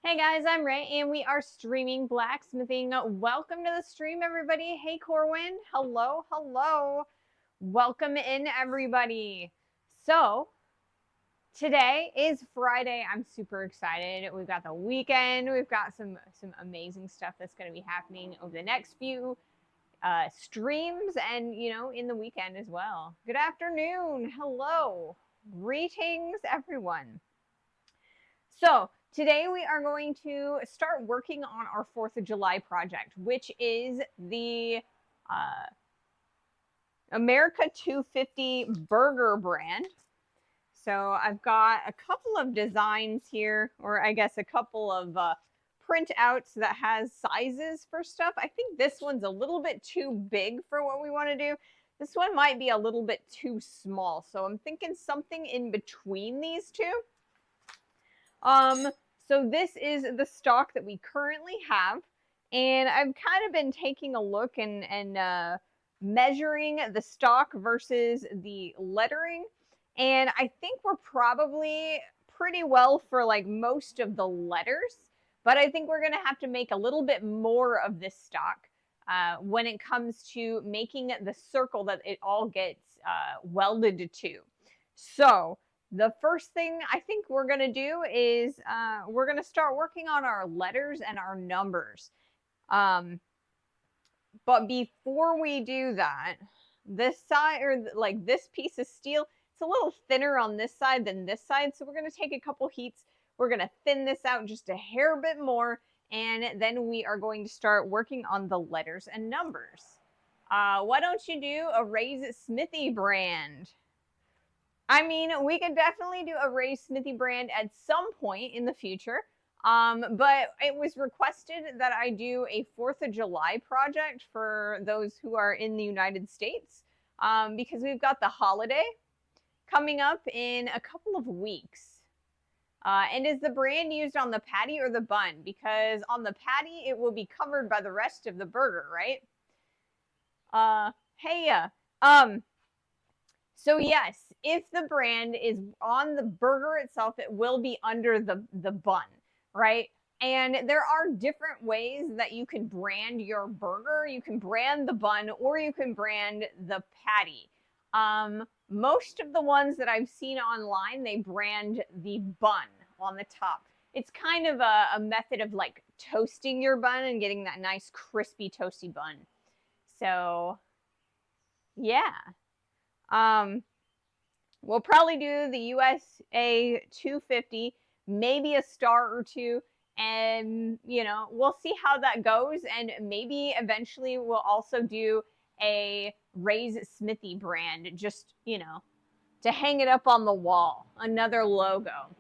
Hey guys, I'm Ray, and we are streaming blacksmithing. Welcome to the stream, everybody. Hey Corwin, hello, hello. Welcome in, everybody. So, today is Friday. I'm super excited. We've got the weekend. We've got some amazing stuff that's going to be happening over the next few streams and, in the weekend as well. Good afternoon. Hello. Greetings, everyone. So today we are going to start working on our 4th of July project, which is the America 250 burger brand. So I've got a couple of designs here, or I guess a couple of printouts that has sizes for stuff. I think this one's a little bit too big for what we want to do. This one might be a little bit too small. So I'm thinking something in between these two. So this is the stock that we currently have, and I've kind of been taking a look and measuring the stock versus the lettering, and I think we're probably pretty well for like most of the letters, but I think we're gonna have to make a little bit more of this stock when it comes to making the circle that it all gets welded to. So the first thing I think we're going to do is we're going to start working on our letters and our numbers. But before we do that, this side, or like this piece of steel, it's a little thinner on this side than this side. So we're going to take a couple heats. We're going to thin this out just a hair bit more. And then we are going to start working on the letters and numbers. Why don't you do a Raise Smithy brand? I mean, we could definitely do a Ray Smithy brand at some point in the future. But it was requested that I do a 4th of July project for those who are in the United States because we've got the holiday coming up in a couple of weeks. And is the brand used on the patty or the bun? Because on the patty, it will be covered by the rest of the burger, right? Hey, so yes, if the brand is on the burger itself, it will be under the bun, right? And there are different ways that you can brand your burger. You can brand the bun or you can brand the patty. Most of the ones that I've seen online, they brand the bun on the top. It's kind of a method of like toasting your bun and getting that nice crispy toasty bun. So yeah. We'll probably do the USA 250, maybe a star or two, and we'll see how that goes. And maybe eventually we'll also do a Raise Smithy brand, just to hang it up on the wall, another logo.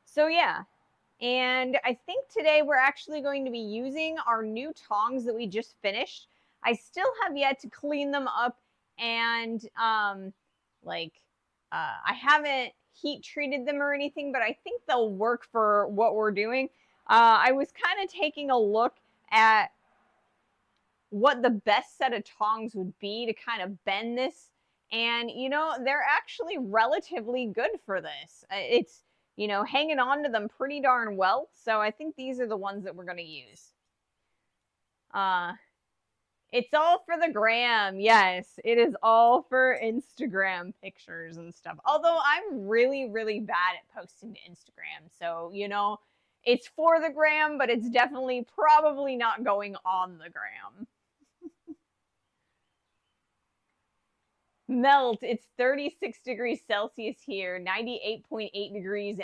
So yeah. And I think today we're actually going to be using our new tongs that we just finished. I still have yet to clean them up and I haven't heat treated them or anything, but I think they'll work for what we're doing. I was kind of taking a look at what the best set of tongs would be to kind of bend this, and they're actually relatively good for this. It's hanging on to them pretty darn well, so I think these are the ones that we're going to use. It's all for the gram. Yes, it is all for Instagram pictures and stuff. Although I'm really, really bad at posting to Instagram. So, it's for the gram, but it's definitely probably not going on the gram. Melt. It's 36 degrees Celsius here, 98.8 degrees,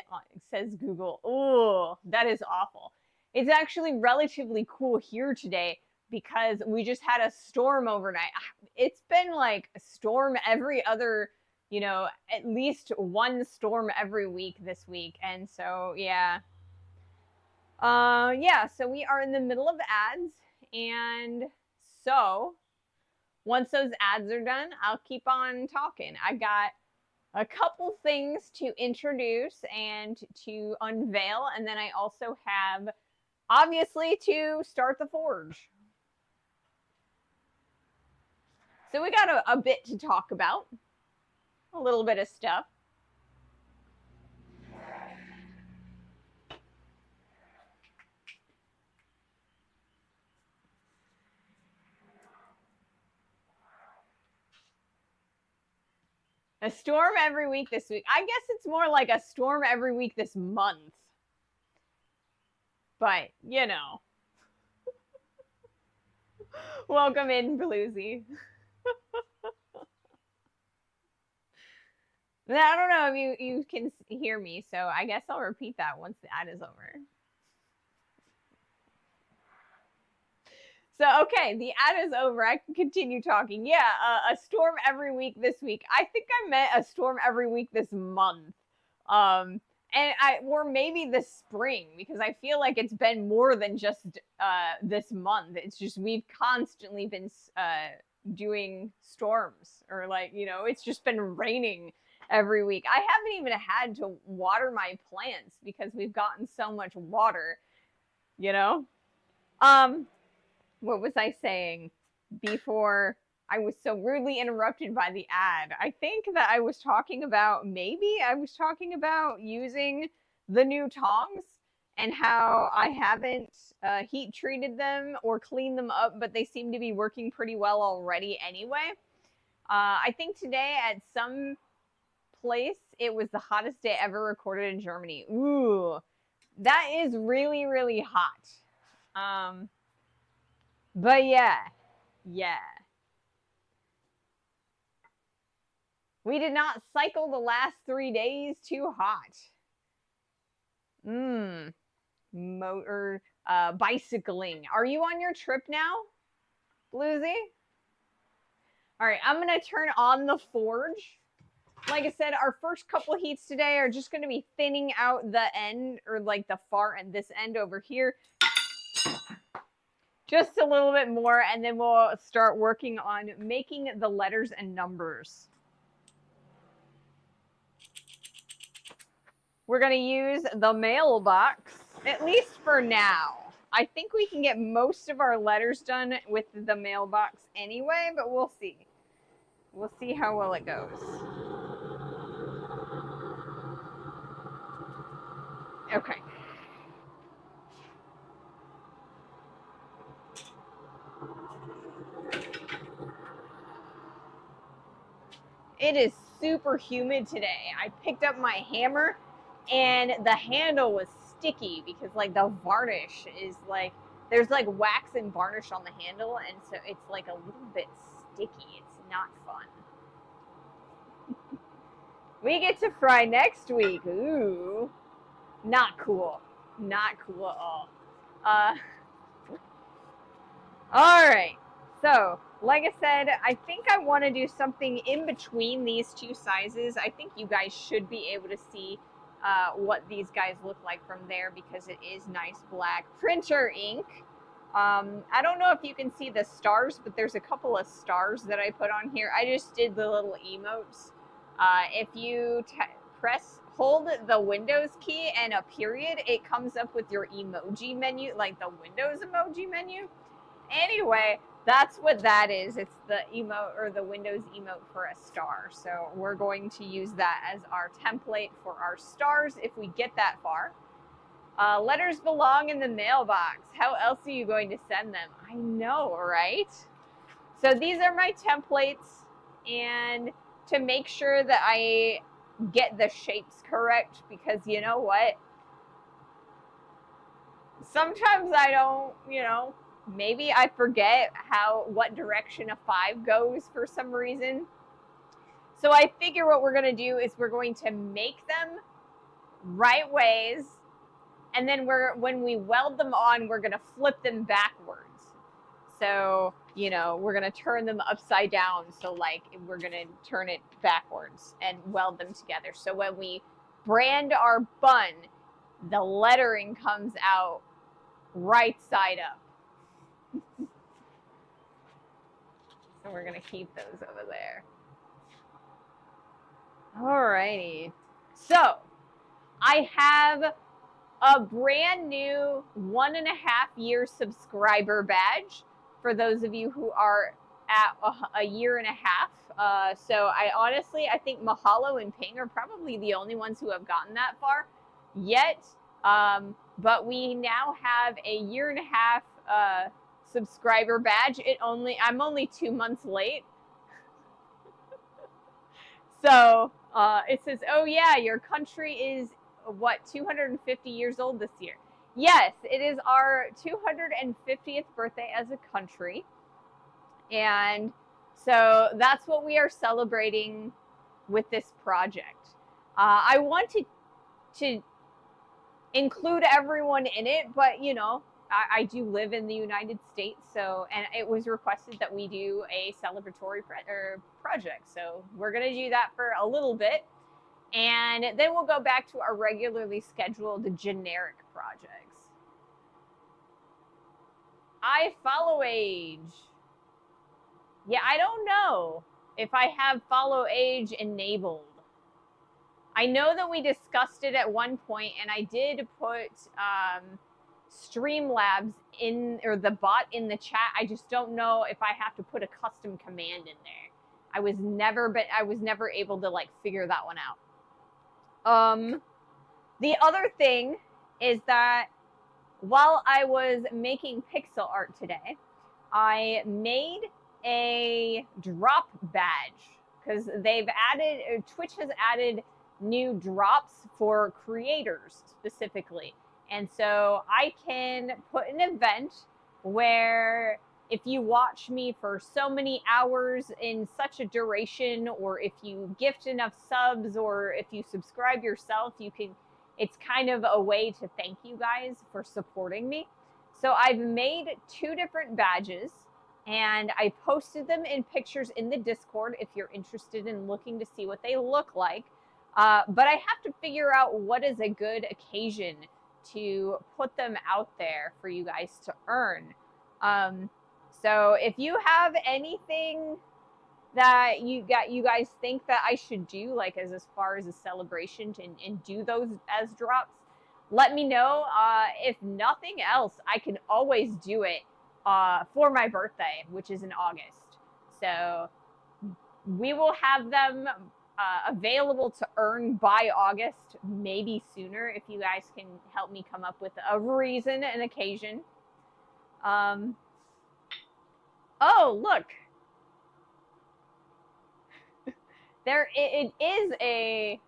says Google. Oh, that is awful. It's actually relatively cool here today because we just had a storm overnight. It's been like a storm every other, at least one storm every week this week. And so, yeah. Yeah, so we are in the middle of ads. And so once those ads are done, I'll keep on talking. I got a couple things to introduce and to unveil. And then I also have, obviously, to start the forge. So we got a bit to talk about, a little bit of stuff. A storm every week this week. I guess it's more like a storm every week this month. But, you know. Welcome in, Bluesy. I don't know if you can hear me, so I guess I'll repeat that once the ad is over. So, okay, the ad is over. I can continue talking. Yeah, a storm every week this week. I think I meant a storm every week this month. Or maybe this spring, because I feel like it's been more than just this month. It's just we've constantly been doing storms, or like, you know, it's just been raining every week. I haven't even had to water my plants because we've gotten so much water, you know? What was I saying before I was so rudely interrupted by the ad? I think that I was talking about using the new tongs and how I haven't heat treated them or cleaned them up, but they seem to be working pretty well already anyway. I think today at some place it was the hottest day ever recorded in Germany. Ooh, that is really, really hot. But yeah. We did not cycle the last 3 days too hot. Motor, bicycling. Are you on your trip now, Bluesy? All right, I'm gonna turn on the forge. Like I said, our first couple heats today are just gonna be thinning out the end, or like the far end, this end over here. Just a little bit more, and then we'll start working on making the letters and numbers. We're going to use the mailbox, at least for now. I think we can get most of our letters done with the mailbox anyway, but we'll see. We'll see how well it goes. Okay. It is super humid today. I picked up my hammer and the handle was sticky because like the varnish is like, there's like wax and varnish on the handle, and so it's like a little bit sticky. It's not fun. We get to fry next week. Ooh, not cool. Not cool at all. All right. So, like I said, I think I want to do something in between these two sizes. I think you guys should be able to see what these guys look like from there because it is nice black printer ink. I don't know if you can see the stars, but there's a couple of stars that I put on here. I just did the little emotes. If you hold the Windows key and a period, it comes up with your emoji menu, like the Windows emoji menu. Anyway, that's what that is. It's the emote, or the Windows emote for a star. So we're going to use that as our template for our stars if we get that far. Letters belong in the mailbox. How else are you going to send them? I know, right? So these are my templates, and to make sure that I get the shapes correct, because you know what? Sometimes I don't, maybe I forget what direction a 5 goes for some reason. So I figure what we're going to do is we're going to make them right ways, and then when we weld them on, we're going to flip them backwards. So, we're going to turn them upside down. So like we're going to turn it backwards and weld them together. So when we brand our bun, the lettering comes out right side up. So we're going to keep those over there. Alrighty. So I have a brand new 1.5-year subscriber badge for those of you who are at a year and a half. So I think Mahalo and Ping are probably the only ones who have gotten that far yet. But we now have a 1.5 year subscriber badge. I'm only 2 months late. So it says, oh yeah, your country is what, 250 years old this year. Yes, it is our 250th birthday as a country. And so that's what we are celebrating with this project. I wanted to include everyone in it, but you know, I do live in the United States, so, and it was requested that we do a celebratory project. So we're going to do that for a little bit. And then we'll go back to our regularly scheduled generic projects. I follow age. Yeah, I don't know if I have follow age enabled. I know that we discussed it at one point, and I did put Streamlabs in, or the bot in the chat. I just don't know if I have to put a custom command in there. I was never able to like figure that one out. The other thing is that while I was making pixel art today, I made a drop badge because Twitch has added new drops for creators specifically. And so I can put an event where if you watch me for so many hours in such a duration, or if you gift enough subs, or if you subscribe yourself, it's kind of a way to thank you guys for supporting me. So I've made 2 different badges, and I posted them in pictures in the Discord if you're interested in looking to see what they look like. But I have to figure out what is a good occasion to put them out there for you guys to earn. So if you have anything that you guys think that I should do, like as far as a celebration and do those as drops, let me know. If nothing else, I can always do it for my birthday, which is in August. So we will have them available to earn by August, maybe sooner, if you guys can help me come up with a reason, an occasion. Oh, look. It is a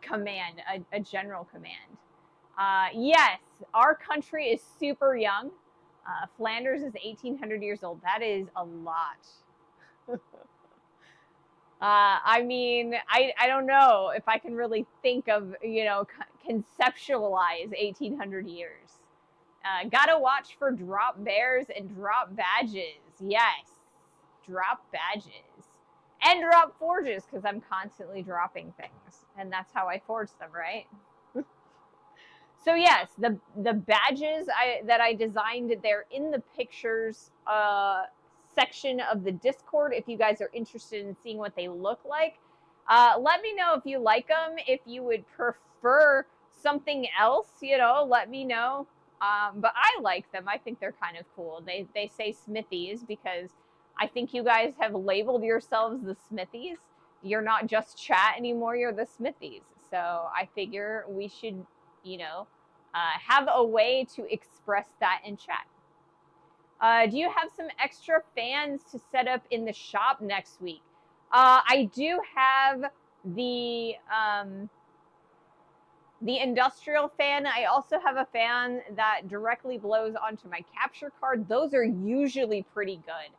command, a general command. Yes, our country is super young. Flanders is 1,800 years old. That is a lot. I mean, I don't know if I can really think of, you know, conceptualize 1,800 years. Gotta watch for drop bears and drop badges. Yes, drop badges. And drop forges, because I'm constantly dropping things. And that's how I forge them, right? So yes, the badges that I designed, they're in the pictures section of the Discord if you guys are interested in seeing what they look like. Let me know if you like them. If you would prefer something else, you know, let me know. But I like them. I think they're kind of cool. They say Smithies because I think you guys have labeled yourselves the Smithies. You're not just chat anymore, you're the Smithies. So I figure we should, you know, have a way to express that in chat. Do you have some extra fans to set up in the shop next week? I do have the industrial fan. I also have a fan that directly blows onto my capture card. Those are usually pretty good.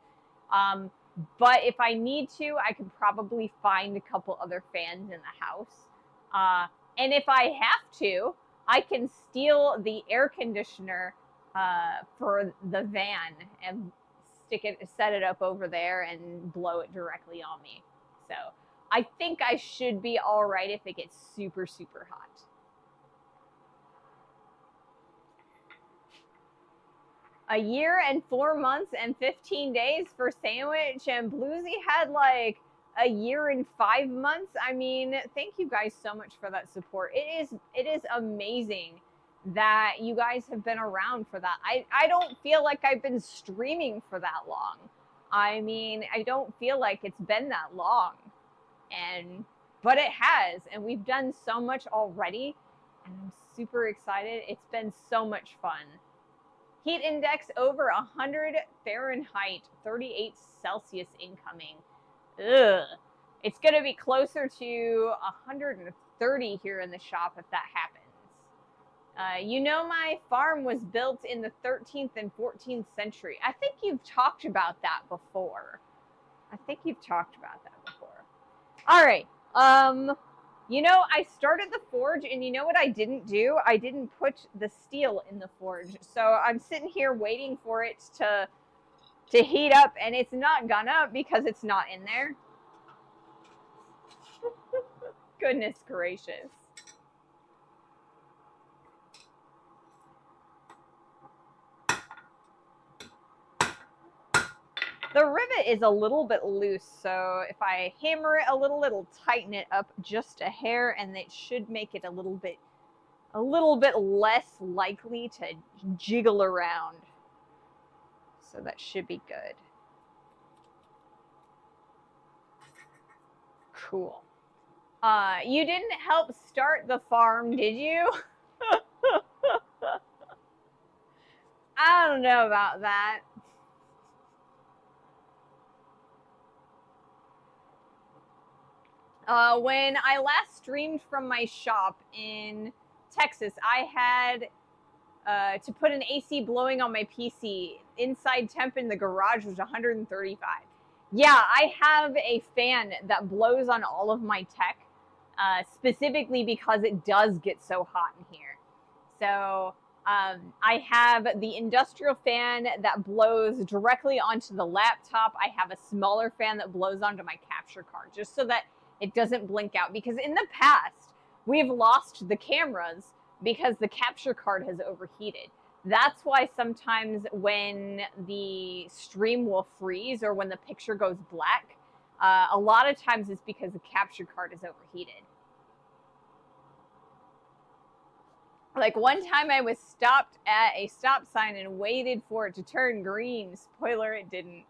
But if I need to, I could probably find a couple other fans in the house. And if I have to, I can steal the air conditioner for the van and set it up over there and blow it directly on me. So I think I should be all right if it gets super, super hot. A year and 4 months and 15 days for Sandwich, and Bluesy had like a year and 5 months. I mean, thank you guys so much for that support. It is amazing that you guys have been around for that. I don't feel like I've been streaming for that long. I mean, I don't feel like it's been that long, but it has, and we've done so much already, and I'm super excited. It's been so much fun. Heat index over 100 Fahrenheit, 38 Celsius incoming. Ugh. It's going to be closer to 130 here in the shop if that happens. You know, my farm was built in the 13th and 14th century. I think you've talked about that before. All right. You know, I started the forge, and you know what I didn't do? I didn't put the steel in the forge. So I'm sitting here waiting for it to heat up, and it's not gonna because it's not in there. Goodness gracious. The rivet is a little bit loose, so if I hammer it a little, it'll tighten it up just a hair, and it should make it a little bit less likely to jiggle around. So that should be good. Cool. You didn't help start the farm, did you? I don't know about that. When I last streamed from my shop in Texas, I had to put an AC blowing on my PC. Inside temp in the garage was 135. Yeah, I have a fan that blows on all of my tech, specifically because it does get so hot in here. So I have the industrial fan that blows directly onto the laptop. I have a smaller fan that blows onto my capture card, just so that it doesn't blink out. Because in the past, we've lost the cameras because the capture card has overheated. That's why sometimes when the stream will freeze or when the picture goes black, a lot of times it's because the capture card is overheated. Like one time I was stopped at a stop sign and waited for it to turn green. Spoiler, it didn't.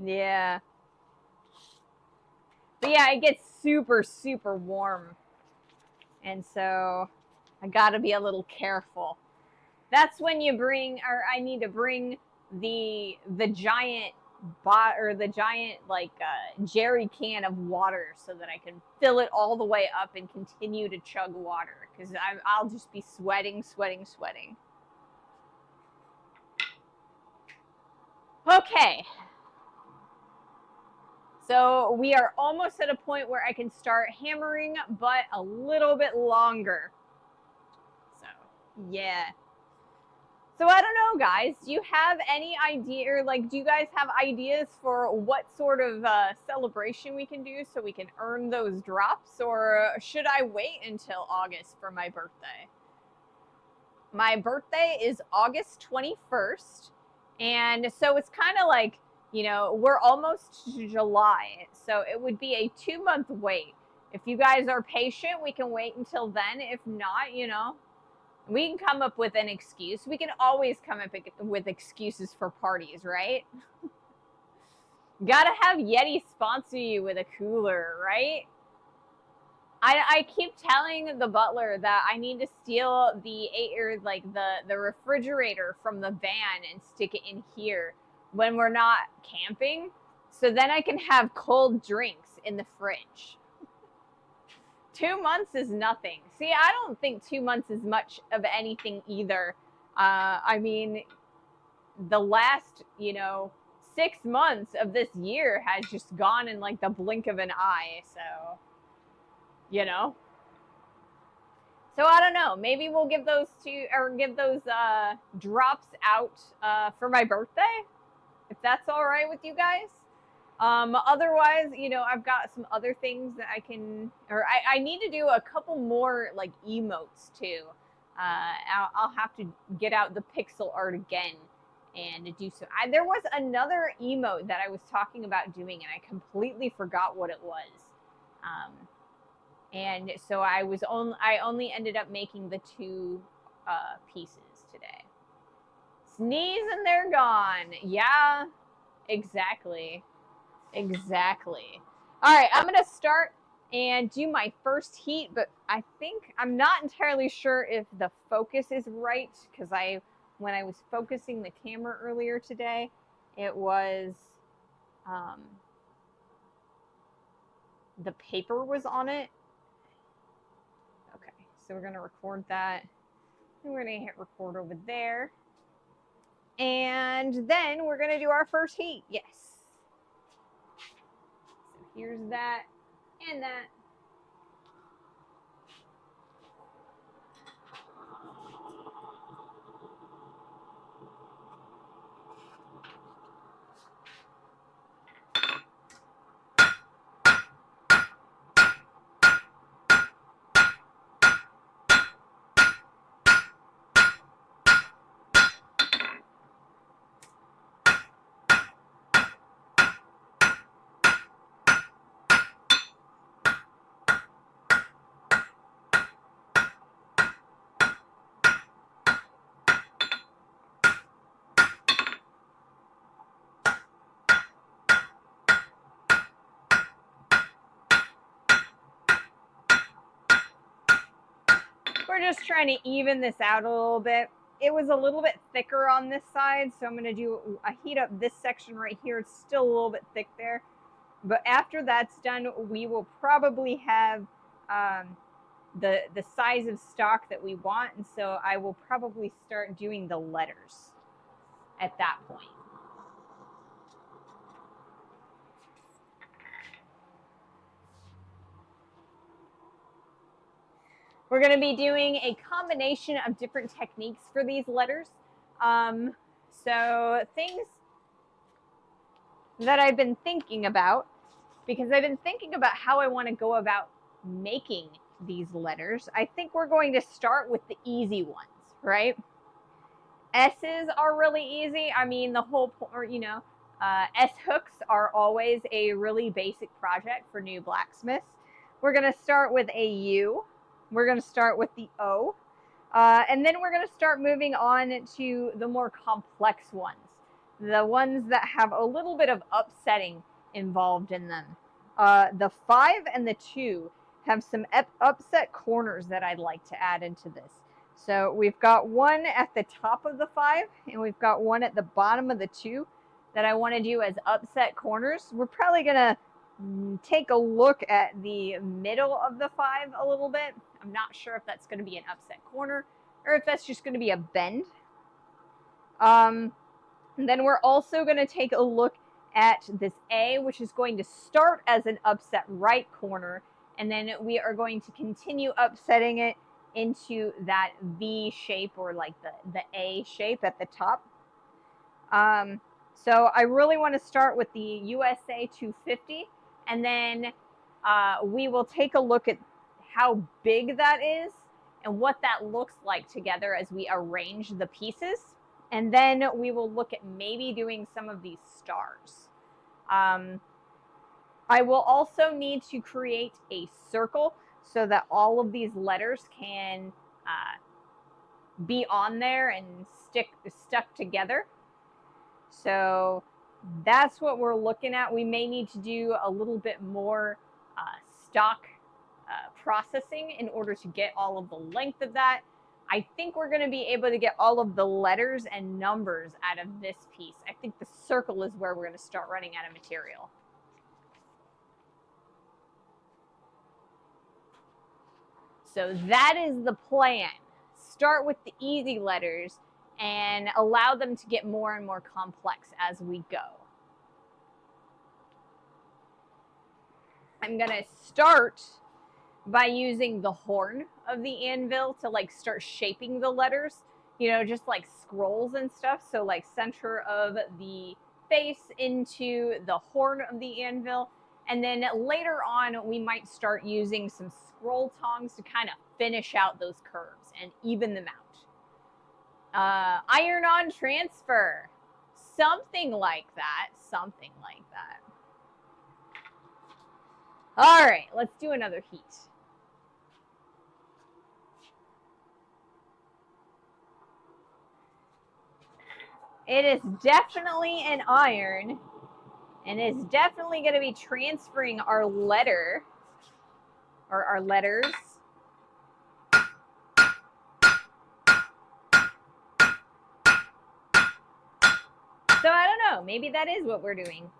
Yeah. But yeah, it gets super, super warm. And so I gotta be a little careful. That's when you bring, or I need to bring the giant jerry can of water so that I can fill it all the way up and continue to chug water, because I'll just be sweating. Okay. So we are almost at a point where I can start hammering, but a little bit longer. So, yeah. So I don't know, guys. Do you have any idea, or like, do you guys have ideas for what sort of celebration we can do so we can earn those drops, or should I wait until August for my birthday? My birthday is August 21st, and so it's kind of like, you know, we're almost to July, so it would be a 2-month wait. If you guys are patient, we can wait until then. If not, you know, we can come up with an excuse. We can always come up with excuses for parties, right? Gotta have Yeti sponsor you with a cooler, right? I keep telling the butler that I need to steal the refrigerator from the van and stick it in here when we're not camping, so then I can have cold drinks in the fridge. 2 months is nothing. See, I don't think 2 months is much of anything either. I mean, the last, 6 months of this year has just gone in like the blink of an eye. So, So I don't know. Maybe we'll give those drops out for my birthday, if that's all right with you guys. Otherwise, I've got some other things that I need to do a couple more like emotes too. I'll have to get out the pixel art again and do so. There was another emote that I was talking about doing, and I completely forgot what it was. And so I only ended up making the 2 pieces today. Sneeze and they're gone. Yeah, exactly. Exactly. All right, I'm going to start and do my first heat, but I'm not entirely sure if the focus is right, because when I was focusing the camera earlier today, it was the paper was on it. Okay, so we're gonna record that. And we're gonna hit record over there. And then we're gonna do our first heat, yes. So here's that and that. We're just trying to even this out a little bit. It was a little bit thicker on this side, so I'm going to do a heat up this section right here. It's still a little bit thick there. But after that's done, we will probably have the size of stock that we want. And so I will probably start doing the letters at that point. We're going to be doing a combination of different techniques for these letters. So things that I've been thinking about, because I've been thinking about how I want to go about making these letters. I think we're going to start with the easy ones, right? S's are really easy. I mean, the whole, S hooks are always a really basic project for new blacksmiths. We're going to start with a U. We're going to start with the O. And then we're going to start moving on to the more complex ones. The ones that have a little bit of upsetting involved in them. The 5 and the 2 have some upset corners that I'd like to add into this. So we've got one at the top of the 5, and we've got one at the bottom of the 2 that I want to do as upset corners. We're probably going to take a look at the middle of the 5 a little bit. I'm not sure if that's going to be an upset corner or if that's just going to be a bend. And then we're also going to take a look at this A, which is going to start as an upset right corner, and then we are going to continue upsetting it into that V shape, or like the A shape at the top. So I really want to start with the USA 250, and then we will take a look at how big that is and what that looks like together as we arrange the pieces. And then we will look at maybe doing some of these stars. I will also need to create a circle so that all of these letters can be on there and stuck together. So that's what we're looking at. We may need to do a little bit more stock processing in order to get all of the length of that. I think we're going to be able to get all of the letters and numbers out of this piece. I think the circle is where we're going to start running out of material. So that is the plan. Start with the easy letters and allow them to get more and more complex as we go. I'm going to start by using the horn of the anvil to like start shaping the letters, just like scrolls and stuff. So like center of the face into the horn of the anvil. And then later on, we might start using some scroll tongs to kind of finish out those curves and even them out. Iron on transfer, something like that, something like that. All right, let's do another heat. It is definitely an iron, and it's definitely going to be transferring our letter, or our letters. So I don't know, maybe that is what we're doing.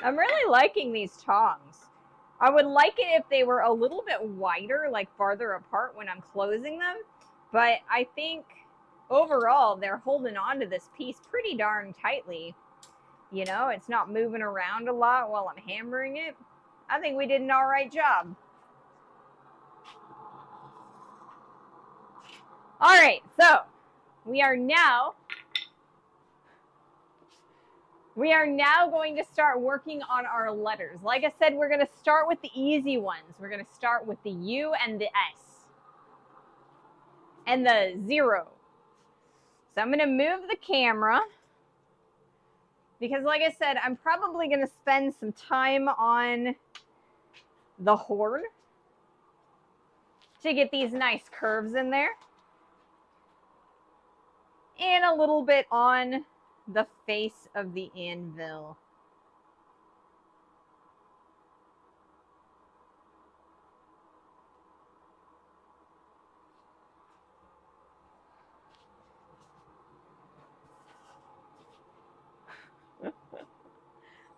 I'm really liking these tongs. I would like it if they were a little bit wider, like farther apart when I'm closing them. But I think overall they're holding on to this piece pretty darn tightly. You know, it's not moving around a lot while I'm hammering it. I think we did an all right job. All right, so we are now going to start working on our letters. Like I said, we're going to start with the easy ones. We're going to start with the U and the S and the 0. So I'm going to move the camera because, like I said, I'm probably going to spend some time on the horn to get these nice curves in there, and a little bit on the face of the anvil.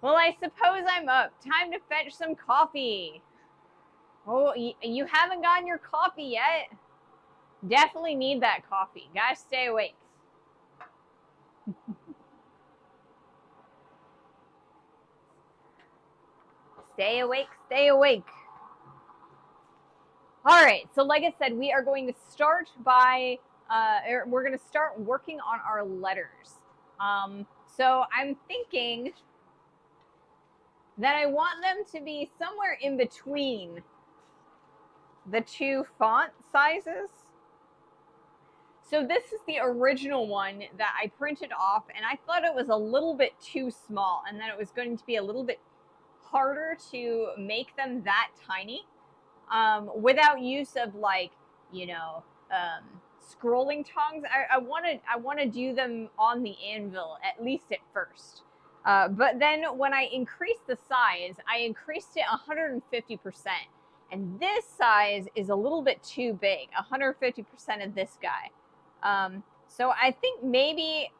Well, I suppose I'm up. Time to fetch some coffee. Oh, you haven't gotten your coffee yet? Definitely need that coffee. Gotta stay awake. Stay awake, stay awake. All right, so like I said, we are going to start by, we're going to start working on our letters. So I'm thinking that I want them to be somewhere in between the two font sizes. So this is the original one that I printed off, and I thought it was a little bit too small and that it was going to be a little bit harder to make them that tiny without use of, like, you know, scrolling tongs. I want to do them on the anvil, at least at first. But then when I increased the size, I increased it 150%. And this size is a little bit too big, 150% of this guy. So I think maybe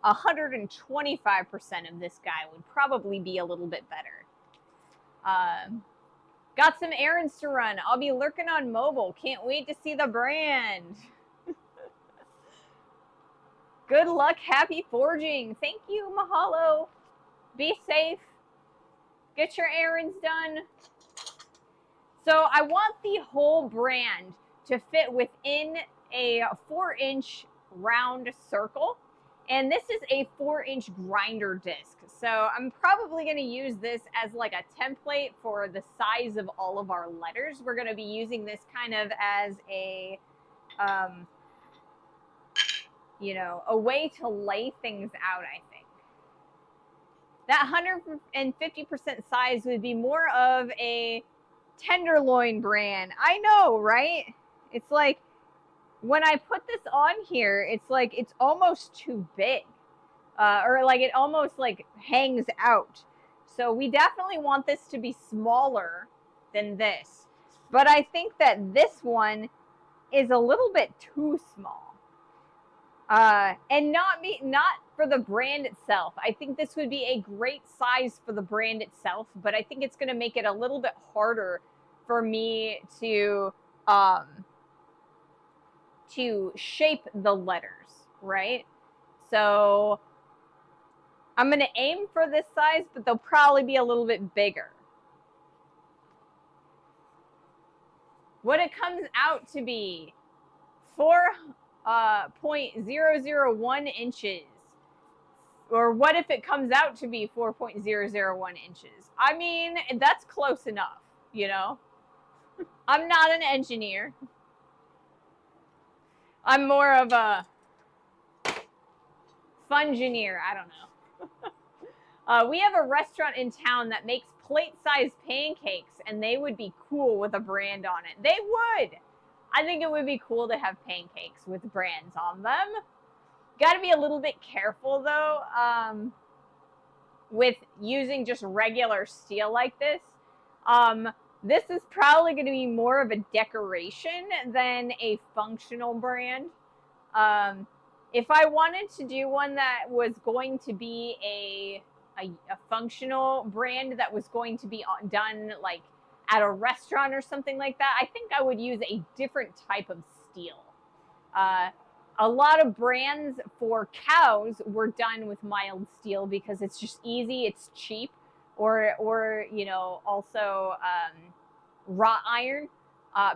125% of this guy would probably be a little bit better. Got some errands to run. I'll be lurking on mobile. Can't wait to see the brand. Good luck. Happy forging. Thank you. Mahalo. Be safe. Get your errands done. So I want the whole brand to fit within a 4-inch round circle. And this is a 4-inch grinder disc. So I'm probably going to use this as like a template for the size of all of our letters. We're going to be using this kind of as a, you know, a way to lay things out, I think. That 150% size would be more of a tenderloin brand. I know, right? It's like, when I put this on here, it's like it's almost too big, or like it almost like hangs out. So we definitely want this to be smaller than this. But I think that this one is a little bit too small, and not for the brand itself. I think this would be a great size for the brand itself, but I think it's going to make it a little bit harder for me to shape the letters, right? So I'm going to aim for this size, but they'll probably be a little bit bigger. What it comes out to be, 4.001 inches. Or what if it comes out to be 4.001 inches? I mean, that's close enough, you know? I'm not an engineer. I'm more of a fungineer. I don't know. We have a restaurant in town that makes plate-sized pancakes, and they would be cool with a brand on it. They would. I think it would be cool to have pancakes with brands on them. Got to be a little bit careful, though, with using just regular steel like this. This is probably going to be more of a decoration than a functional brand. If I wanted to do one that was going to be a a functional brand that was going to be done like at a restaurant or something like that, I think I would use a different type of steel. A lot of brands for cows were done with mild steel because it's just easy, it's cheap, or you know, also wrought iron,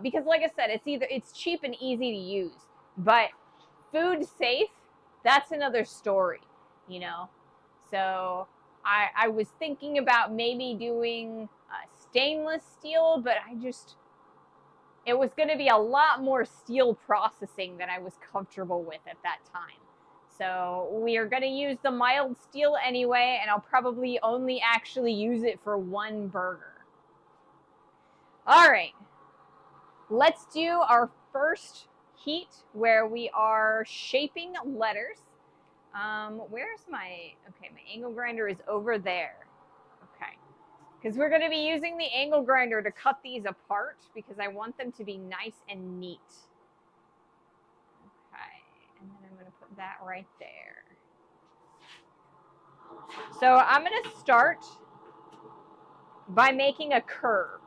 because like I said, it's cheap and easy to use. But food safe, that's another story, you know. So I was thinking about maybe doing stainless steel, but it was going to be a lot more steel processing than I was comfortable with at that time. So we are going to use the mild steel anyway, and I'll probably only actually use it for one burger. All right, let's do our first heat where we are shaping letters. Where's okay, my angle grinder is over there. Okay. Because we're going to be using the angle grinder to cut these apart because I want them to be nice and neat. Okay, and then I'm going to put that right there. So I'm going to start by making a curve.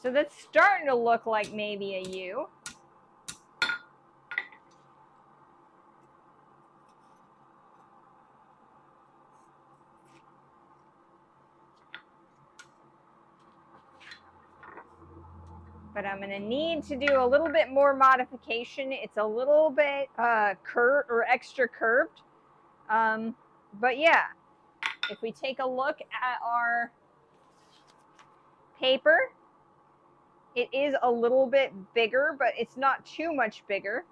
So that's starting to look like maybe a U. But I'm going to need to do a little bit more modification. It's a little bit curved or extra curved. But yeah, if we take a look at our paper, it is a little bit bigger, but it's not too much bigger.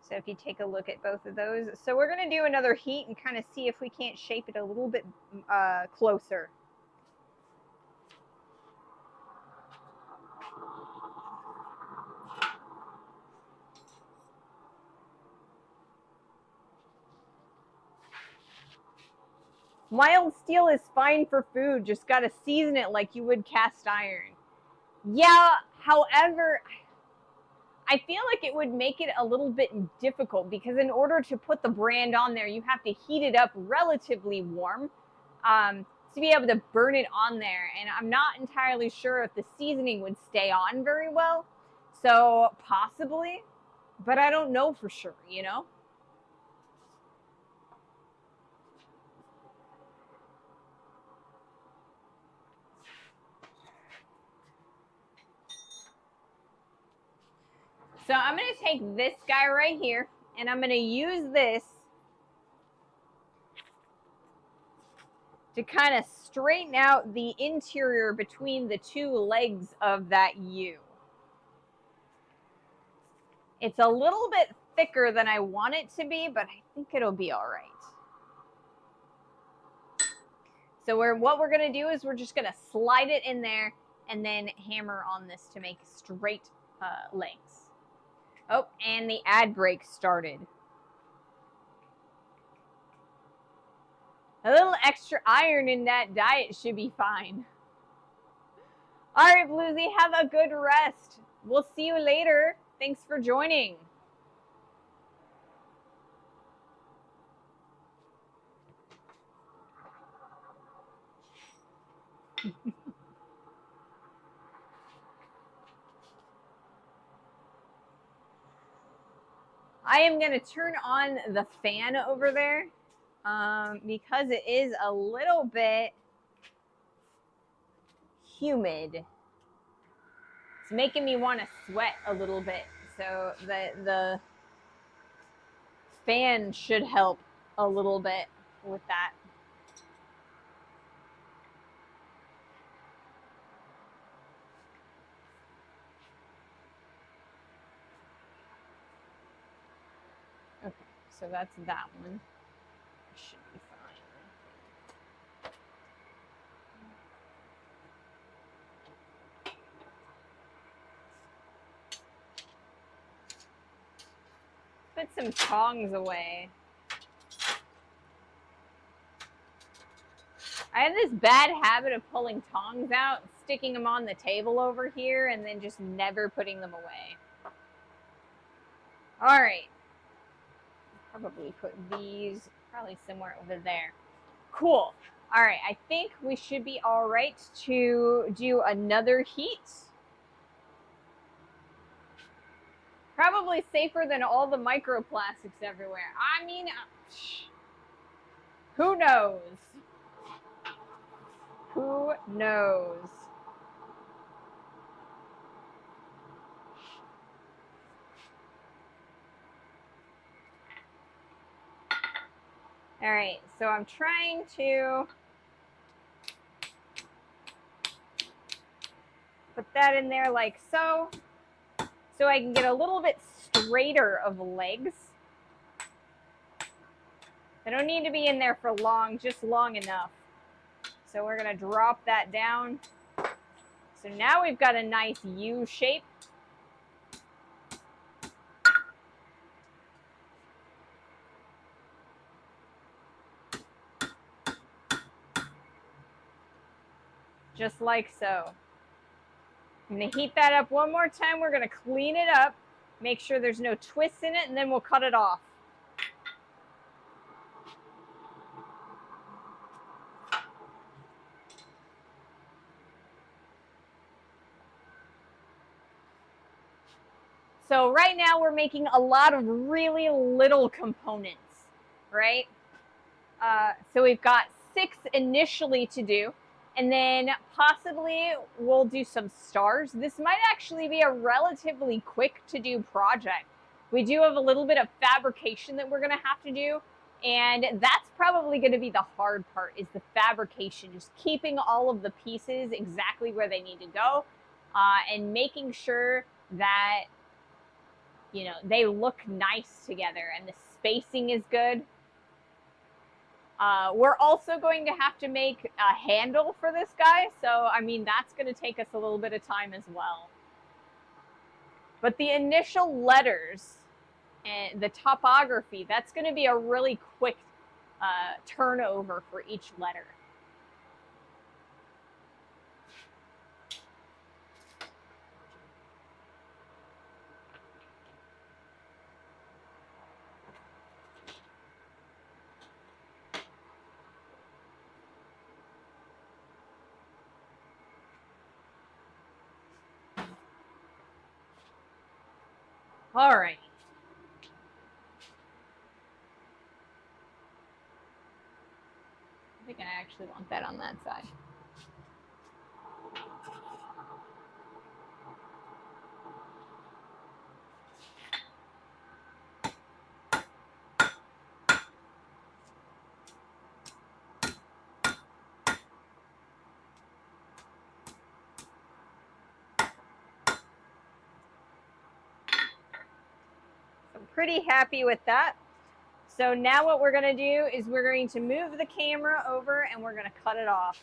So if you take a look at both of those. So we're going to do another heat and kind of see if we can't shape it a little bit closer. Mild steel is fine for food. Just got to season it like you would cast iron. Yeah, however, I feel like it would make it a little bit difficult because in order to put the brand on there, you have to heat it up relatively warm to be able to burn it on there. And I'm not entirely sure if the seasoning would stay on very well. So possibly, but I don't know for sure, you know? So I'm going to take this guy right here, and I'm going to use this to kind of straighten out the interior between the two legs of that U. It's a little bit thicker than I want it to be, but I think it'll be all right. So what we're going to do is we're just going to slide it in there and then hammer on this to make straight legs. Oh, and the ad break started. A little extra iron in that diet should be fine. All right, Bluesy, have a good rest. We'll see you later. Thanks for joining. I am going to turn on the fan over there because it is a little bit humid. It's making me want to sweat a little bit. So the fan should help a little bit with that. Okay, so that's that one. Should be fine. some tongs away. I have this bad habit of pulling tongs out, sticking them on the table over here, and then just never putting them away. All right. Probably put these probably somewhere over there. Cool. All right, I think we should be all right to do another heat. Probably safer than all the microplastics everywhere. I mean, who knows? Who knows? All right, so I'm trying to put that in there like so I can get a little bit straighter of legs. They don't need to be in there for long, just long enough. So we're going to drop that down. So now we've got a nice U shape. Just like so. I'm going to heat that up one more time. We're going to clean it up, make sure there's no twists in it, and then we'll cut it off. So right now we're making a lot of really little components, right? So we've got 6 initially to do, and then possibly we'll do some stars. This might actually be a relatively quick to do project. We do have a little bit of fabrication that we're gonna have to do, and that's probably gonna be the hard part, is the fabrication, just keeping all of the pieces exactly where they need to go, and making sure that, you know, they look nice together and the spacing is good. We're also going to have to make a handle for this guy, so I mean that's going to take us a little bit of time as well. But the initial letters and the topography, that's going to be a really quick turnover for each letter. All right. I think I actually want that on that side. I'm pretty happy with that. So now what we're going to do is we're going to move the camera over and we're going to cut it off.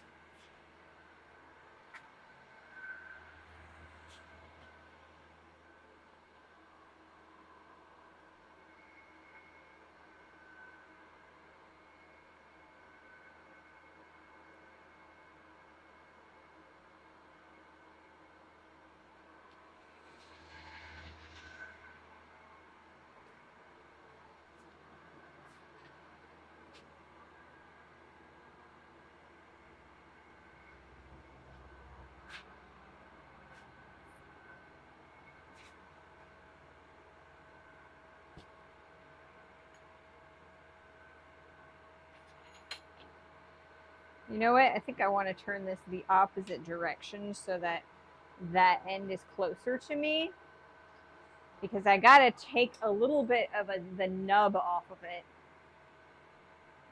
You know what? I think I want to turn this the opposite direction so that that end is closer to me, because I got to take a little bit of the nub off of it.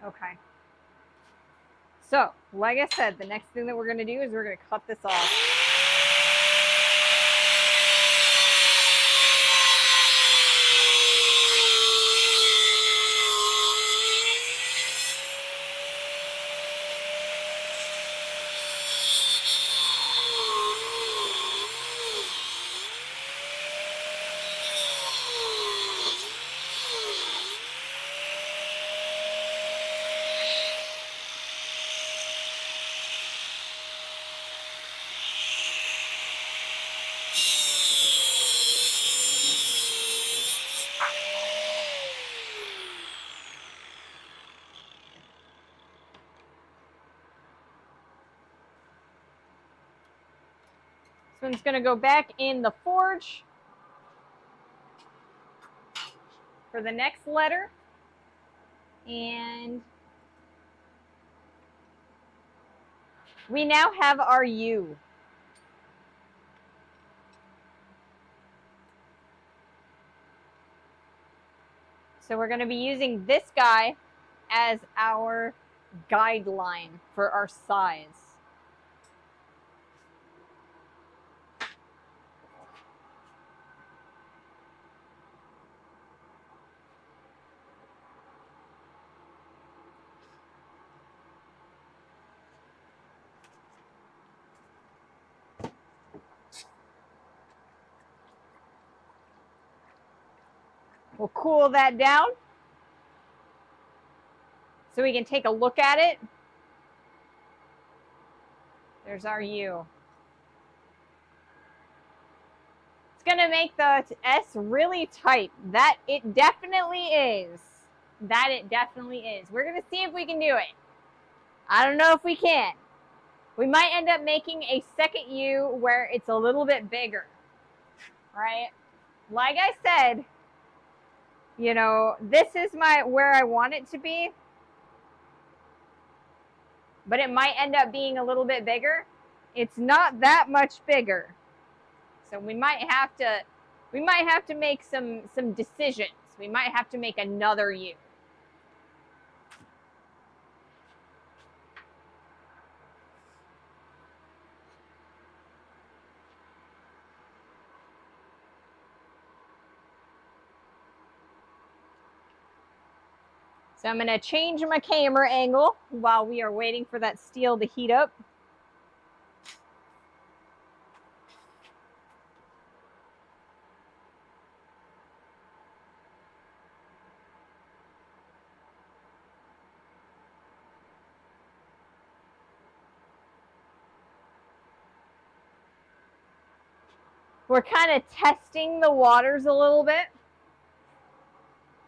Okay. So, like I said, the next thing that we're going to do is we're going to cut this off. one's going to go back in the forge for the next letter. And we now have our U. So we're going to be using this guy as our guideline for our size. We'll cool that down so we can take a look at it. There's our U. It's going to make the S really tight. That it definitely is. That it definitely is. We're going to see if we can do it. I don't know if we can. We might end up making a second U where it's a little bit bigger, right? Like I said, you know, this is where I want it to be, but it might end up being a little bit bigger. It's not that much bigger. So we might have to make some decisions. We might have to make another U. So I'm going to change my camera angle while we are waiting for that steel to heat up. We're kind of testing the waters a little bit.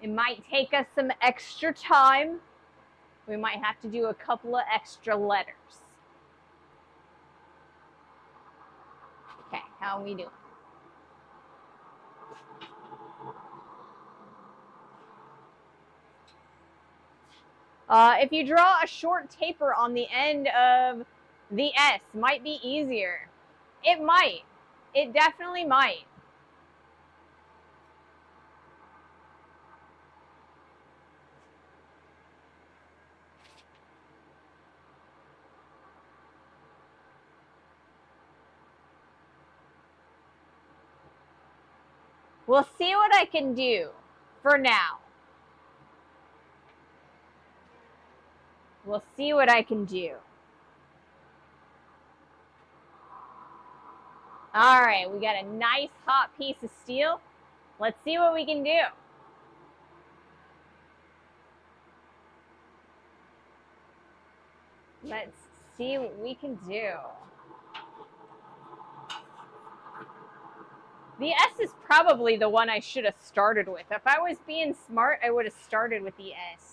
It might take us some extra time. We might have to do a couple of extra letters. Okay, how are we doing? If you draw a short taper on the end of the S, might be easier. It might. It definitely might. We'll see what I can do for now. We'll see what I can do. All right, we got a nice hot piece of steel. Let's see what we can do. Let's see what we can do. The S is probably the one I should have started with. If I was being smart, I would have started with the S.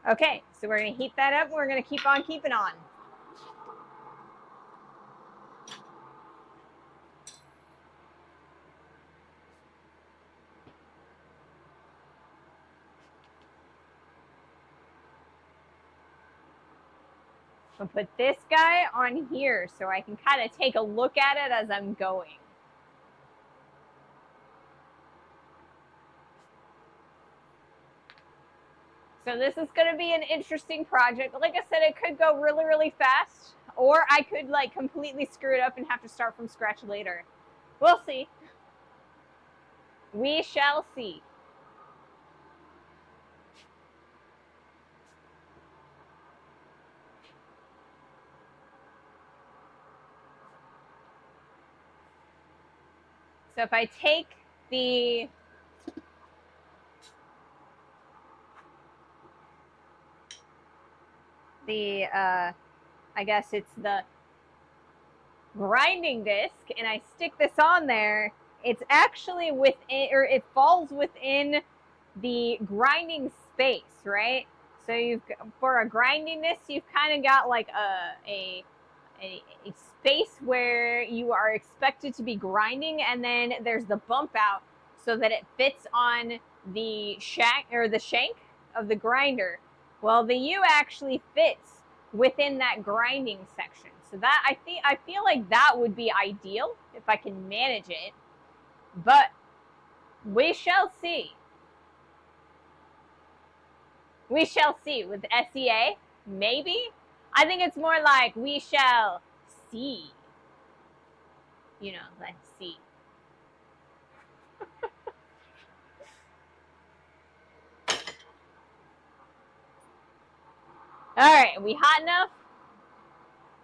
Okay, so we're going to heat that up and we're going to keep on keeping on. I'll put this guy on here so I can kind of take a look at it as I'm going. So this is going to be an interesting project. Like I said, it could go really, really fast, or I could like completely screw it up and have to start from scratch later. We'll see. We shall see. So if I take the I guess it's the grinding disc, and I stick this on there, it's actually within, or it falls within the grinding space, right? So you've, for a grinding disc, you've kind of got like a space where you are expected to be grinding, and then there's the bump out so that it fits on the shank or the shank of the grinder. Well, the U actually fits within that grinding section. So that I feel like that would be ideal if I can manage it. But we shall see. We shall see with SEA, maybe. I think it's more like we shall see. You know, let's see. All right, are we hot enough?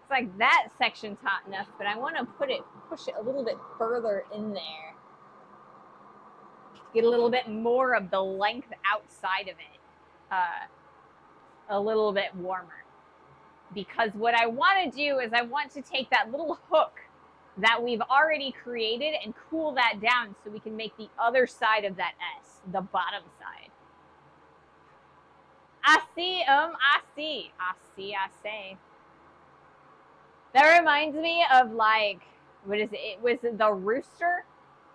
It's like that section's hot enough, but I want to push it a little bit further in there. Get a little bit more of the length outside of it. A little bit warmer. Because what I want to do is I want to take that little hook that we've already created and cool that down so we can make the other side of that S, the bottom side. I see, I see. I see, I say. That reminds me of like, what is it? It was the rooster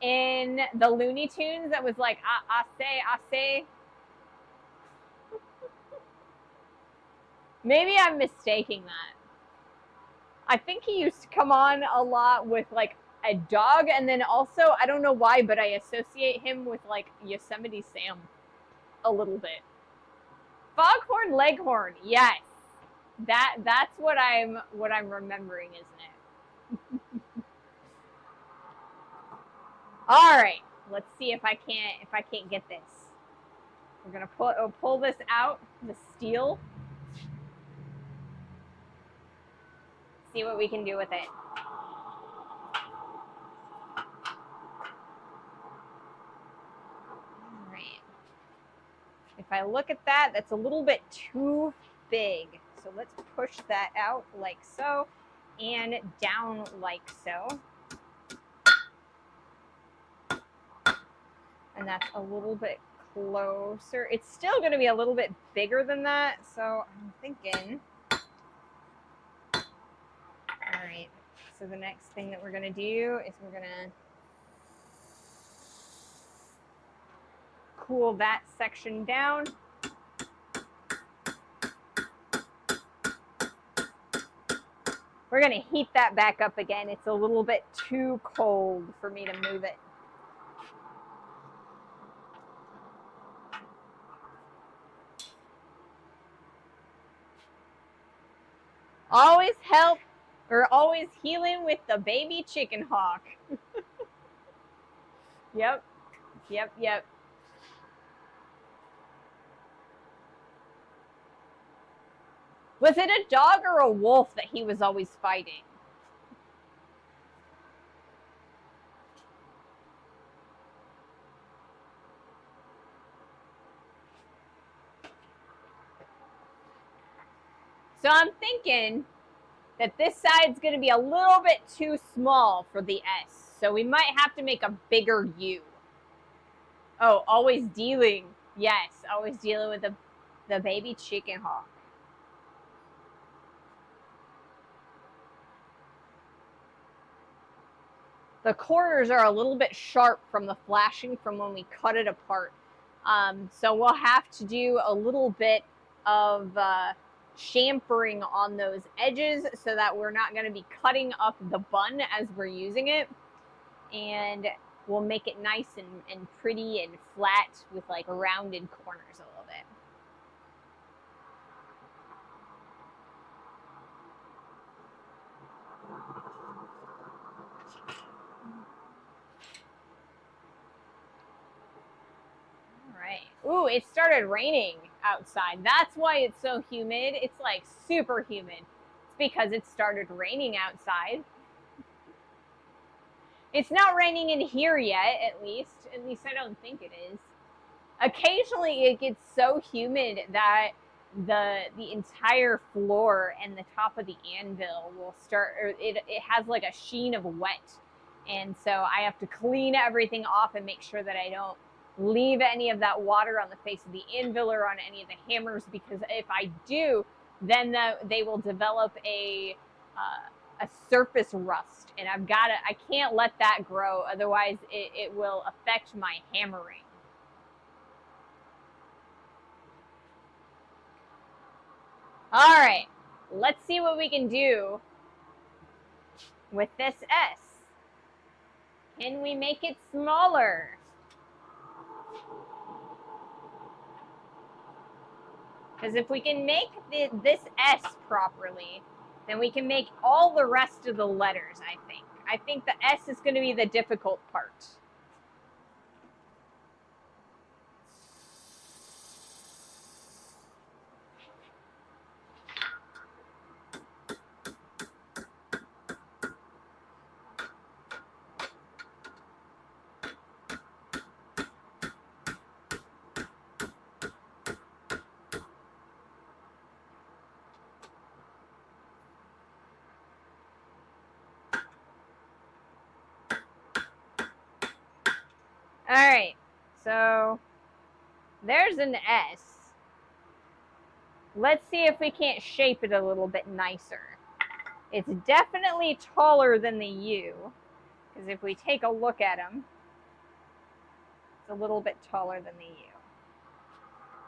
in the Looney Tunes that was like, I say. Maybe I'm mistaking that. I think he used to come on a lot with like a dog, and then also, I don't know why, but I associate him with like Yosemite Sam a little bit. Foghorn Leghorn, yes. That's what I'm remembering, isn't it? All right, let's see if I can't get this. We're gonna pull this out, the steel. See what we can do with it. All right. If I look at that, that's a little bit too big. So let's push that out like so and down like so. And that's a little bit closer. It's still going to be a little bit bigger than that. So I'm thinking, all right. So the next thing that we're going to do is we're going to cool that section down. We're going to heat that back up again. It's a little bit too cold for me to move it. Always help, or always healing with the baby chicken hawk. Yep. Was it a dog or a wolf that he was always fighting? So I'm thinking that this side's going to be a little bit too small for the S. So we might have to make a bigger U. Oh, always dealing. Yes, always dealing with the baby chicken hawk. The corners are a little bit sharp from the flashing from when we cut it apart. So we'll have to do a little bit of chamfering on those edges so that we're not going to be cutting up the bun as we're using it. And we'll make it nice and pretty and flat with like rounded corners a little bit. All right. Ooh, it started raining outside. That's why it's so humid. It's like super humid. It's because it started raining outside. It's not raining in here yet, at least. At least I don't think it is. Occasionally it gets so humid that the entire floor and the top of the anvil will start, or it has like a sheen of wet. And so I have to clean everything off and make sure that I don't leave any of that water on the face of the anvil or on any of the hammers, because if I do, then they will develop a surface rust, and I can't let that grow, otherwise it will affect my hammering. All right, let's see what we can do with this S. Can we make it smaller? Because if we can make this S properly, then we can make all the rest of the letters, I think. I think the S is going to be the difficult part. All right, so there's an S. Let's see if we can't shape it a little bit nicer. It's definitely taller than the U, because if we take a look at them, it's a little bit taller than the U.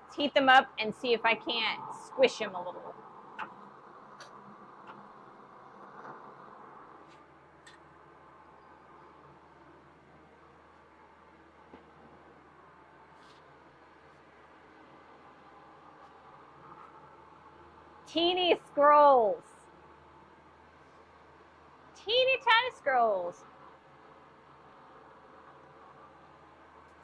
Let's heat them up and see if I can't squish them a little. Teeny scrolls. Teeny tiny scrolls.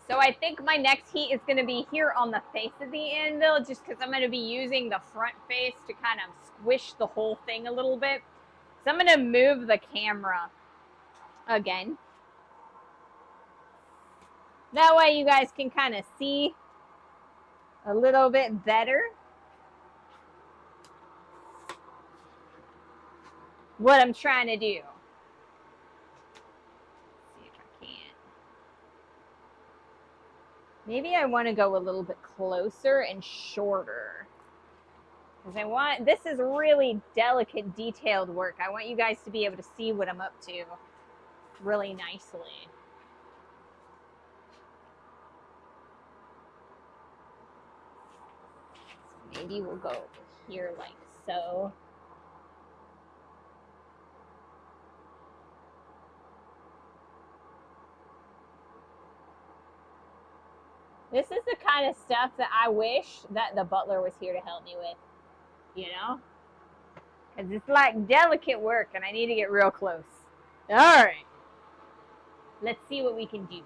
So I think my next heat is going to be here on the face of the anvil, just because I'm going to be using the front face to kind of squish the whole thing a little bit. So I'm going to move the camera again. That way you guys can kind of see a little bit better what I'm trying to do. Let's see if I can. Maybe I want to go a little bit closer and shorter, because this is really delicate, detailed work. I want you guys to be able to see what I'm up to really nicely. Maybe we'll go here like so. This is the kind of stuff that I wish that the butler was here to help me with, you know? Because it's like delicate work and I need to get real close. All right. Let's see what we can do.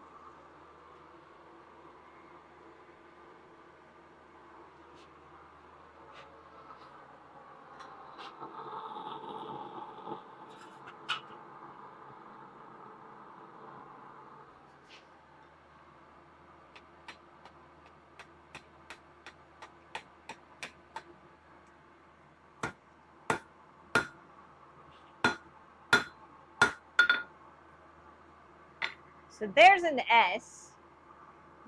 So there's an S.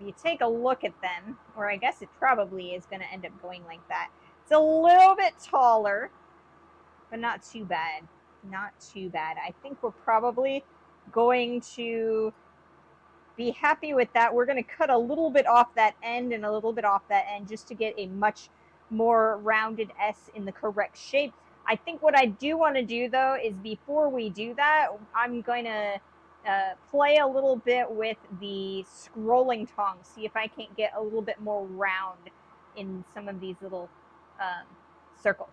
You take a look at them, or I guess it probably is going to end up going like that. It's a little bit taller, but not too bad. Not too bad. I think we're probably going to be happy with that. We're going to cut a little bit off that end and a little bit off that end just to get a much more rounded S in the correct shape. I think what I do want to do, though, is before we do that, I'm going to play a little bit with the scrolling tongs, see if I can't get a little bit more round in some of these little circles.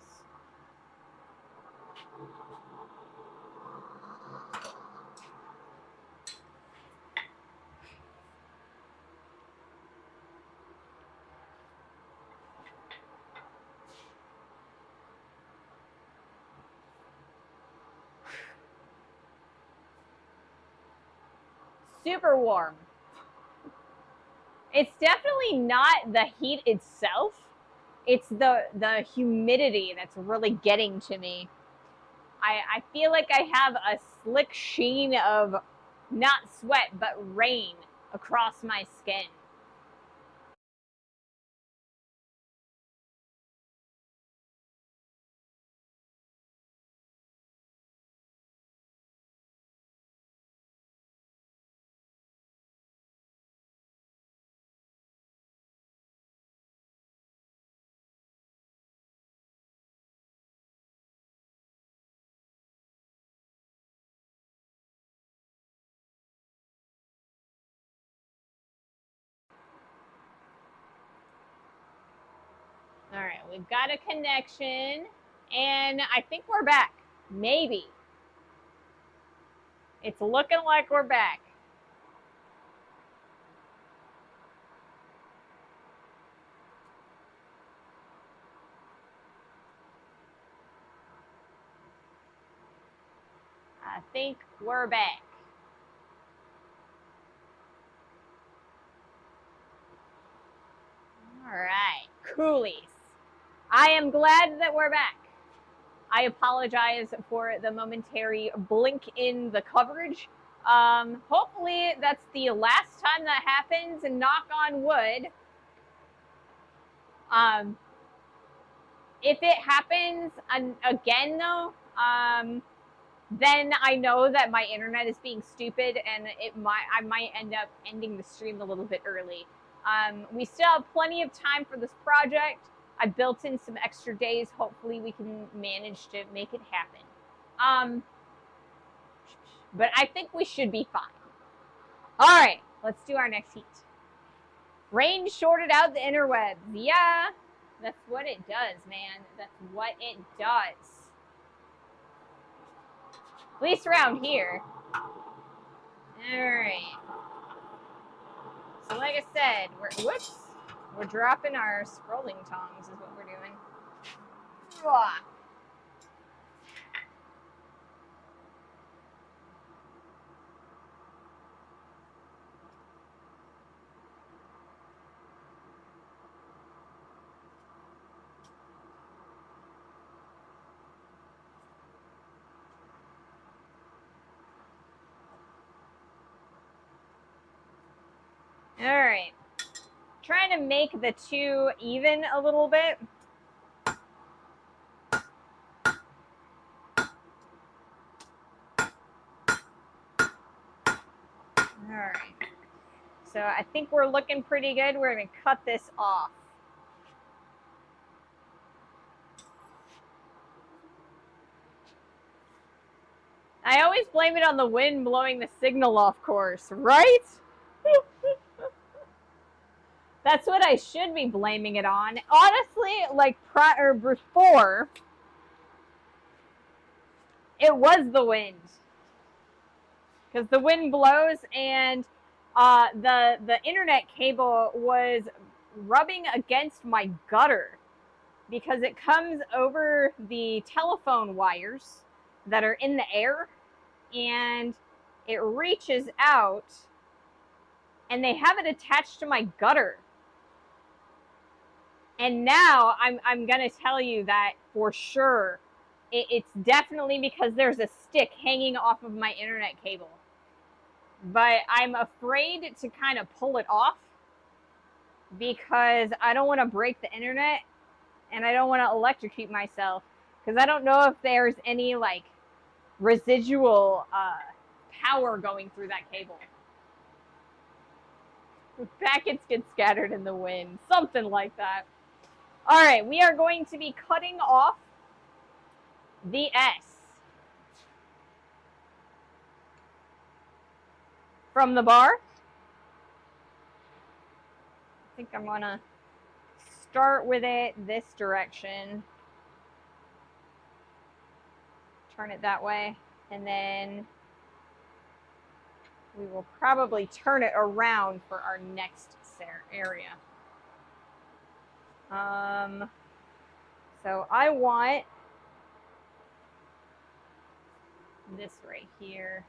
super warm. It's definitely not the heat itself. It's the humidity that's really getting to me. I feel like I have a slick sheen of not sweat, but rain across my skin. All right, we've got a connection, and I think we're back. Maybe. It's looking like we're back. I think we're back. All right, coolies. I am glad that we're back. I apologize for the momentary blink in the coverage. Hopefully that's the last time that happens, and knock on wood. If it happens again though, then I know that my internet is being stupid, and I might end up ending the stream a little bit early. We still have plenty of time for this project. I built in some extra days. Hopefully we can manage to make it happen. But I think we should be fine. All right, let's do our next heat. Rain shorted out the interwebs. Yeah, that's what it does, man. That's what it does. At least around here. All right. So like I said, we're dropping our scrolling tongs is what we're doing. All right. Trying to make the two even a little bit. All right. So I think we're looking pretty good. We're going to cut this off. I always blame it on the wind blowing the signal off course, right? That's what I should be blaming it on. Honestly, like before, it was the wind. Because the wind blows, and the internet cable was rubbing against my gutter because it comes over the telephone wires that are in the air, and it reaches out, and they have it attached to my gutter. And now I'm gonna tell you that for sure, it's definitely because there's a stick hanging off of my internet cable. But I'm afraid to kind of pull it off because I don't want to break the internet, and I don't want to electrocute myself because I don't know if there's any like residual power going through that cable. Packets get scattered in the wind, something like that. All right, we are going to be cutting off the S from the bar. I think I'm gonna start with it this direction, turn it that way, and then we will probably turn it around for our next area. So I want this right here,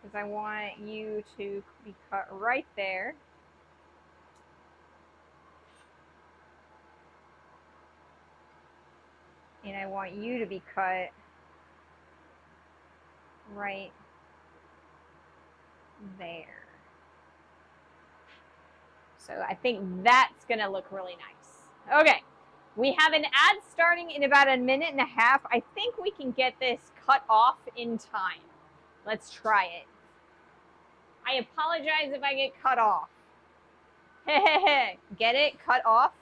because I want you to be cut right there. And I want you to be cut right there. So I think that's going to look really nice. Okay, we have an ad starting in about a minute and a half. I think we can get this cut off in time. Let's try it. I apologize if I get cut off. Get it? Cut off?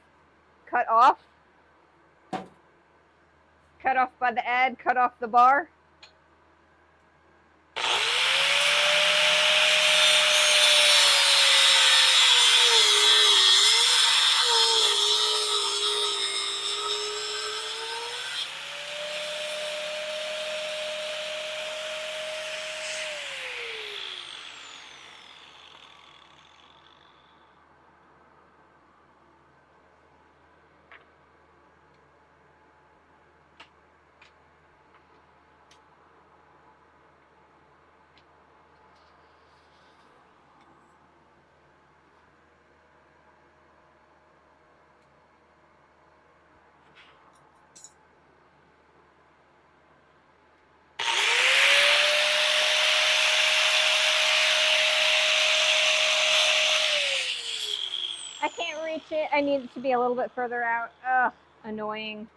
Cut off? Cut off by the ad, cut off the bar. I can't reach it. I need it to be a little bit further out. Ugh, annoying.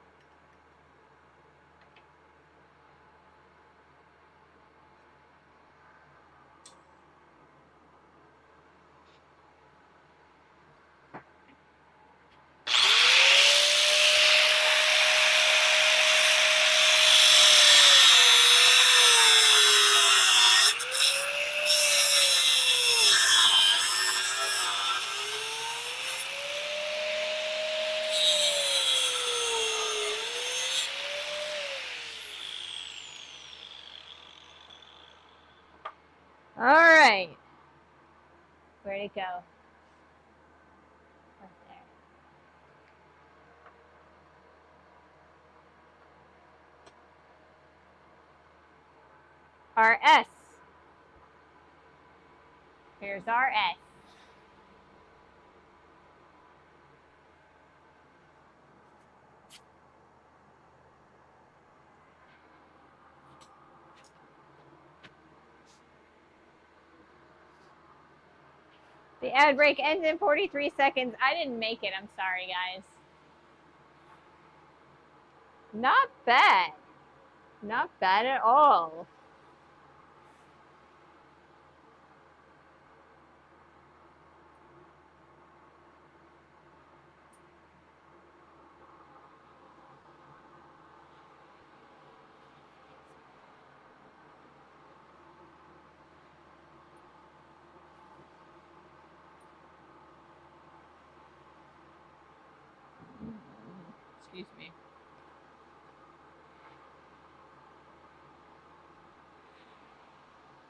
All right. Where'd it go? Right there. Our S. Here's our S. The ad break ends in 43 seconds. I didn't make it. I'm sorry, guys. Not bad. Not bad at all. Excuse me.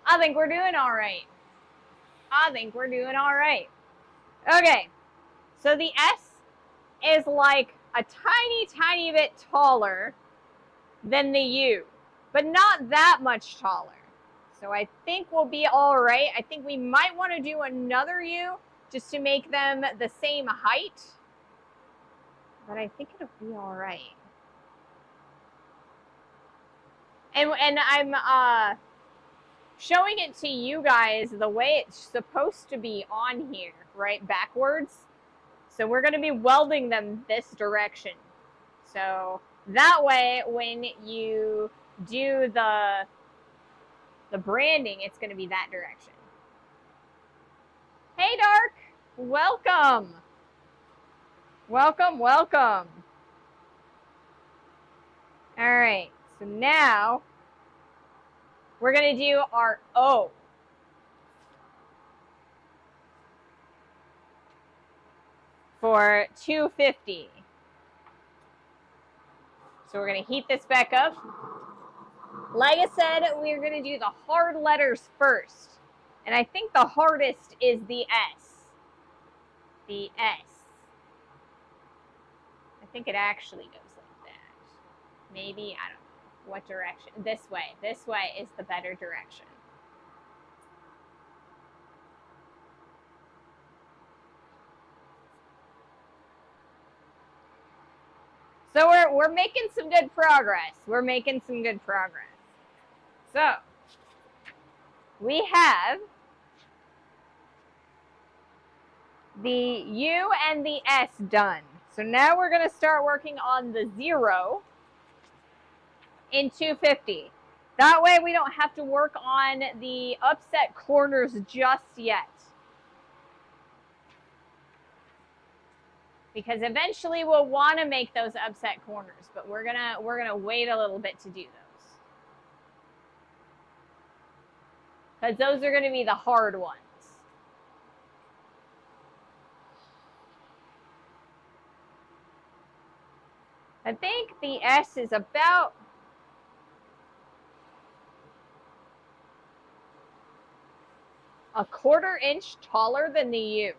I think we're doing all right. I think we're doing all right. Okay, so the S is like a tiny bit taller than the U, but not that much taller. So I think we'll be all right. I think we might want to do another U just to make them the same height, but I think it'll be all right. And I'm showing it to you guys the way it's supposed to be on here, right, backwards. So we're going to be welding them this direction. So that way, when you do the branding, it's going to be that direction. Hey, Dark, welcome. Welcome, welcome. All right, so now we're going to do our O. For 250. So we're going to heat this back up. Like I said, we're going to do the hard letters first. And I think the hardest is the S. The S. I think it actually goes like that. Maybe, I don't know. What direction? This way. This way is the better direction. So we're making some good progress. We're making some good progress. So we have the U and the S done. So now we're going to start working on the 0 in 250. That way we don't have to work on the upset corners just yet. Because eventually we'll want to make those upset corners, but we're gonna wait a little bit to do those. Because those are gonna be the hard ones. I think the S is about a 1/4 inch taller than the U.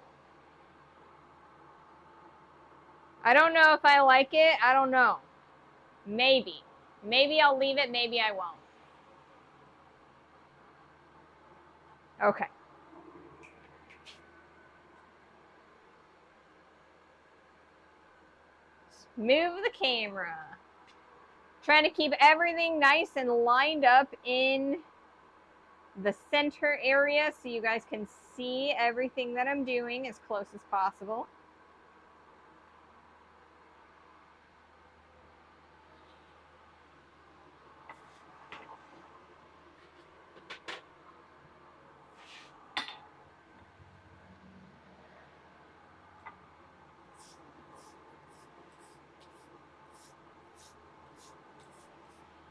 I don't know if I like it. I don't know. Maybe. Maybe I'll leave it. Maybe I won't. Okay. Move the camera. Trying to keep everything nice and lined up in the center area so you guys can see everything that I'm doing as close as possible.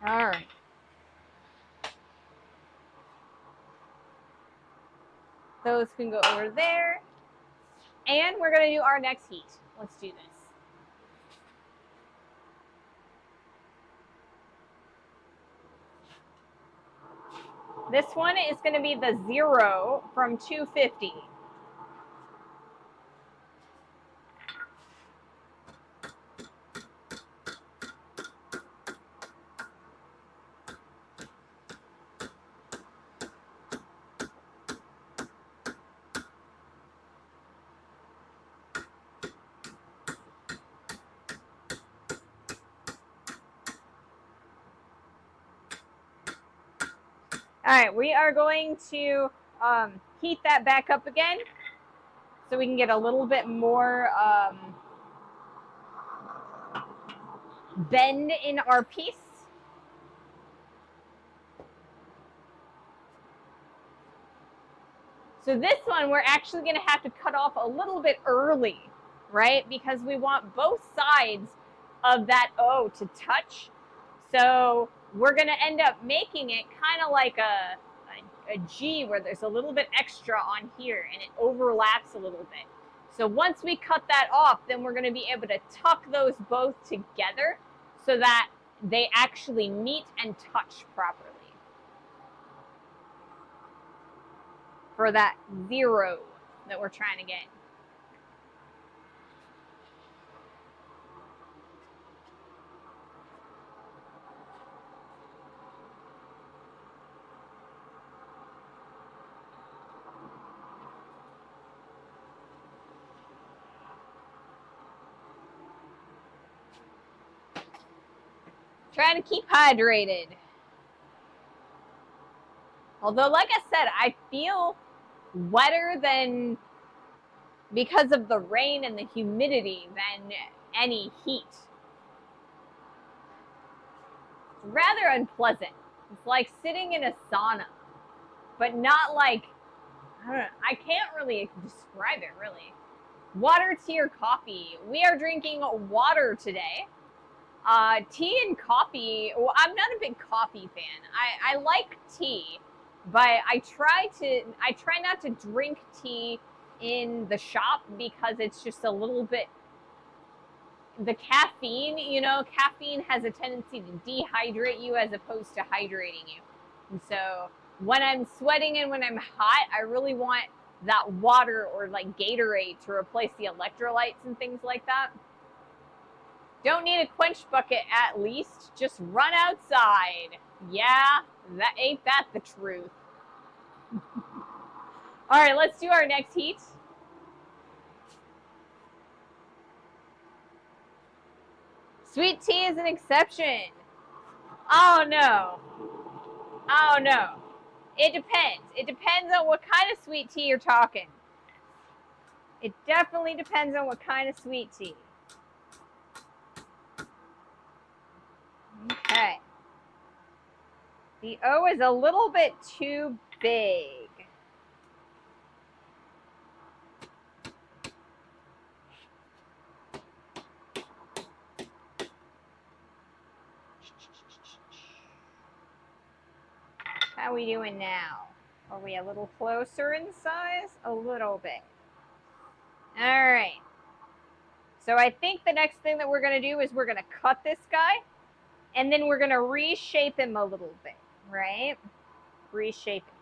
All right. Those can go over there. And we're going to do our next heat. Let's do this. This one is going to be the 0 from 250. All right, we are going to heat that back up again so we can get a little bit more bend in our piece. So this one, we're actually going to have to cut off a little bit early, right? Because we want both sides of that O to touch. So we're going to end up making it kind of like a G where there's a little bit extra on here and it overlaps a little bit. So once we cut that off, then we're going to be able to tuck those both together so that they actually meet and touch properly. For that 0 that we're trying to get. Trying to keep hydrated. Although, like I said, I feel wetter than, because of the rain and the humidity, than any heat. It's rather unpleasant. It's like sitting in a sauna, but not like, I don't know, I can't really describe it really. Water, tea, or coffee? We are drinking water today. Tea and coffee, well, I'm not a big coffee fan. I like tea, but I try not to drink tea in the shop because it's just a little bit, the caffeine, you know, caffeine has a tendency to dehydrate you as opposed to hydrating you. And so when I'm sweating and when I'm hot, I really want that water or like Gatorade to replace the electrolytes and things like that. Don't need a quench bucket at least. Just run outside. Yeah, ain't that the truth. All right, let's do our next heat. Sweet tea is an exception. Oh no. Oh no. It depends. It depends on what kind of sweet tea you're talking. It definitely depends on what kind of sweet tea. Okay. The O is a little bit too big. How are we doing now? Are we a little closer in size? A little bit. All right. So I think the next thing that we're going to do is we're going to cut this guy, and then we're going to reshape him a little bit, right? Reshape him.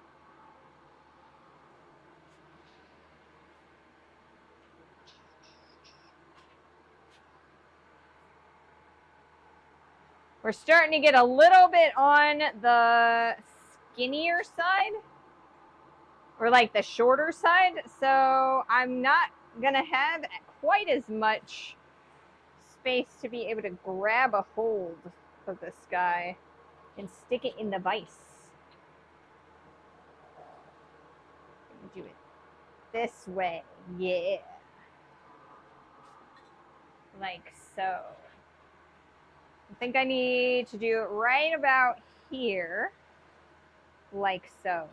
We're starting to get a little bit on the skinnier side, or like the shorter side, so I'm not gonna have quite as much space to be able to grab a hold of this guy and stick it in the vise. Do it this way, yeah, like so. I think I need to do it right about here, like so.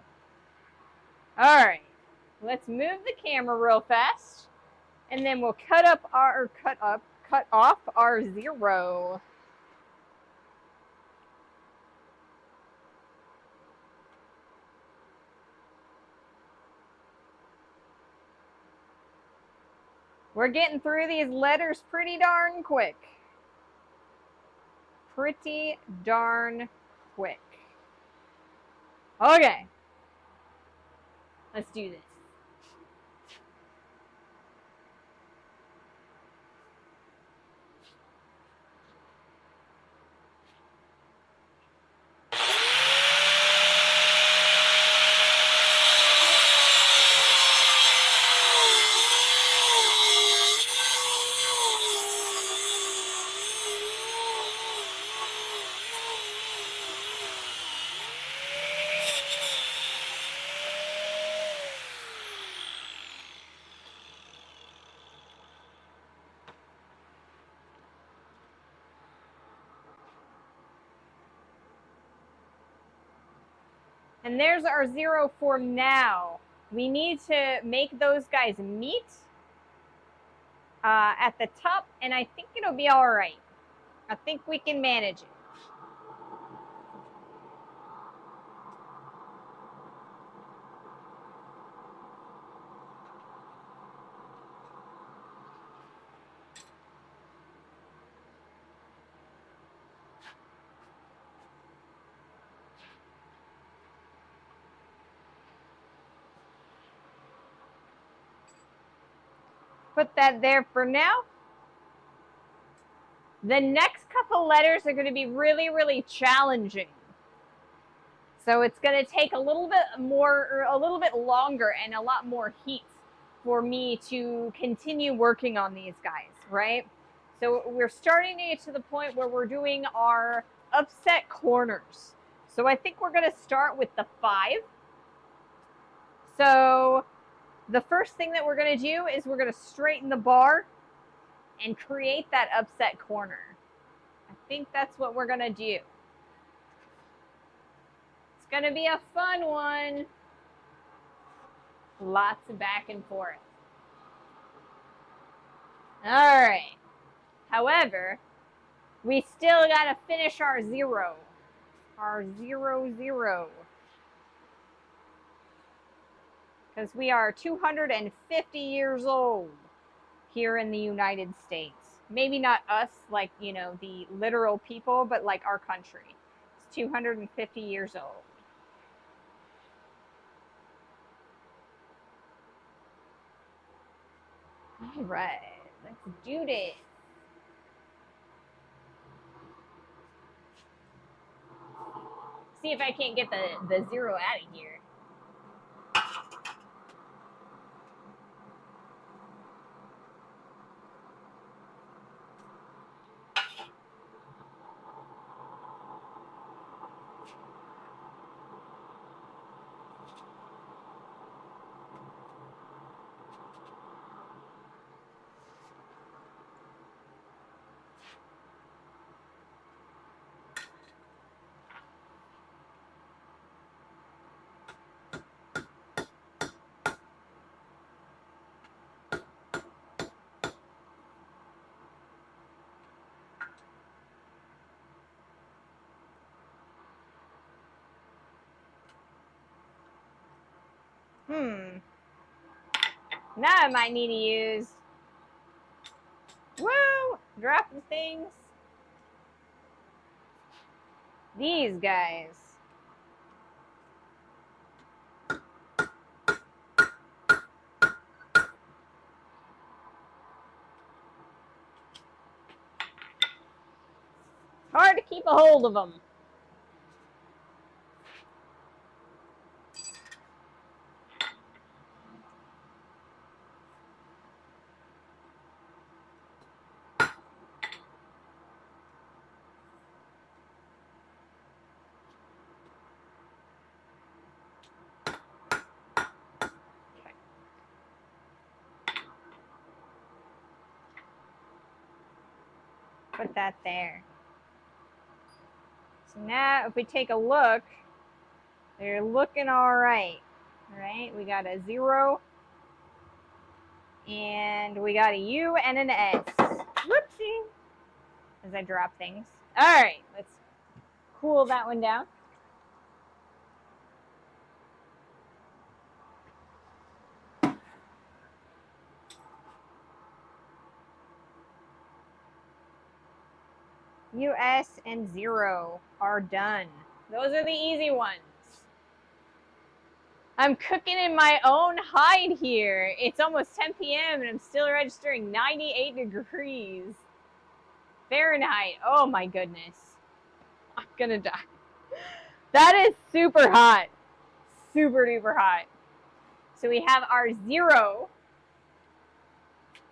All right, let's move the camera real fast, and then we'll cut off our 0. We're getting through these letters pretty darn quick. Pretty darn quick. Okay, let's do this. And there's our 0 for now. We need to make those guys meet at the top, and I think it'll be all right. I think we can manage it. Put that there for now. The next couple letters are going to be really, really challenging. So it's going to take a little bit more, or a little bit longer and a lot more heat for me to continue working on these guys, right? So we're starting to get to the point where we're doing our upset corners. So I think we're going to start with the 5. So the first thing that we're going to do is we're going to straighten the bar and create that upset corner. I think that's what we're going to do. It's going to be a fun one. Lots of back and forth. All right. However, we still got to finish our 0. Our 0, 0. Because we are 250 years old here in the United States. Maybe not us, like, you know, the literal people, but like our country. It's 250 years old. All right, let's do this. See if I can't get the 0 out of here. Now I might need to use, woo, dropping things. These guys. Hard to keep a hold of them. Put that there. So now if we take a look, they're looking all right. All right, we got a 0, and we got a U and an S. Whoopsie. As I drop things. All right, let's cool that one down. US and 0 are done. Those are the easy ones. I'm cooking in my own hide here. It's almost 10 p.m. and I'm still registering 98 degrees Fahrenheit. Oh my goodness. I'm gonna die. That is super hot. Super duper hot. So we have our 0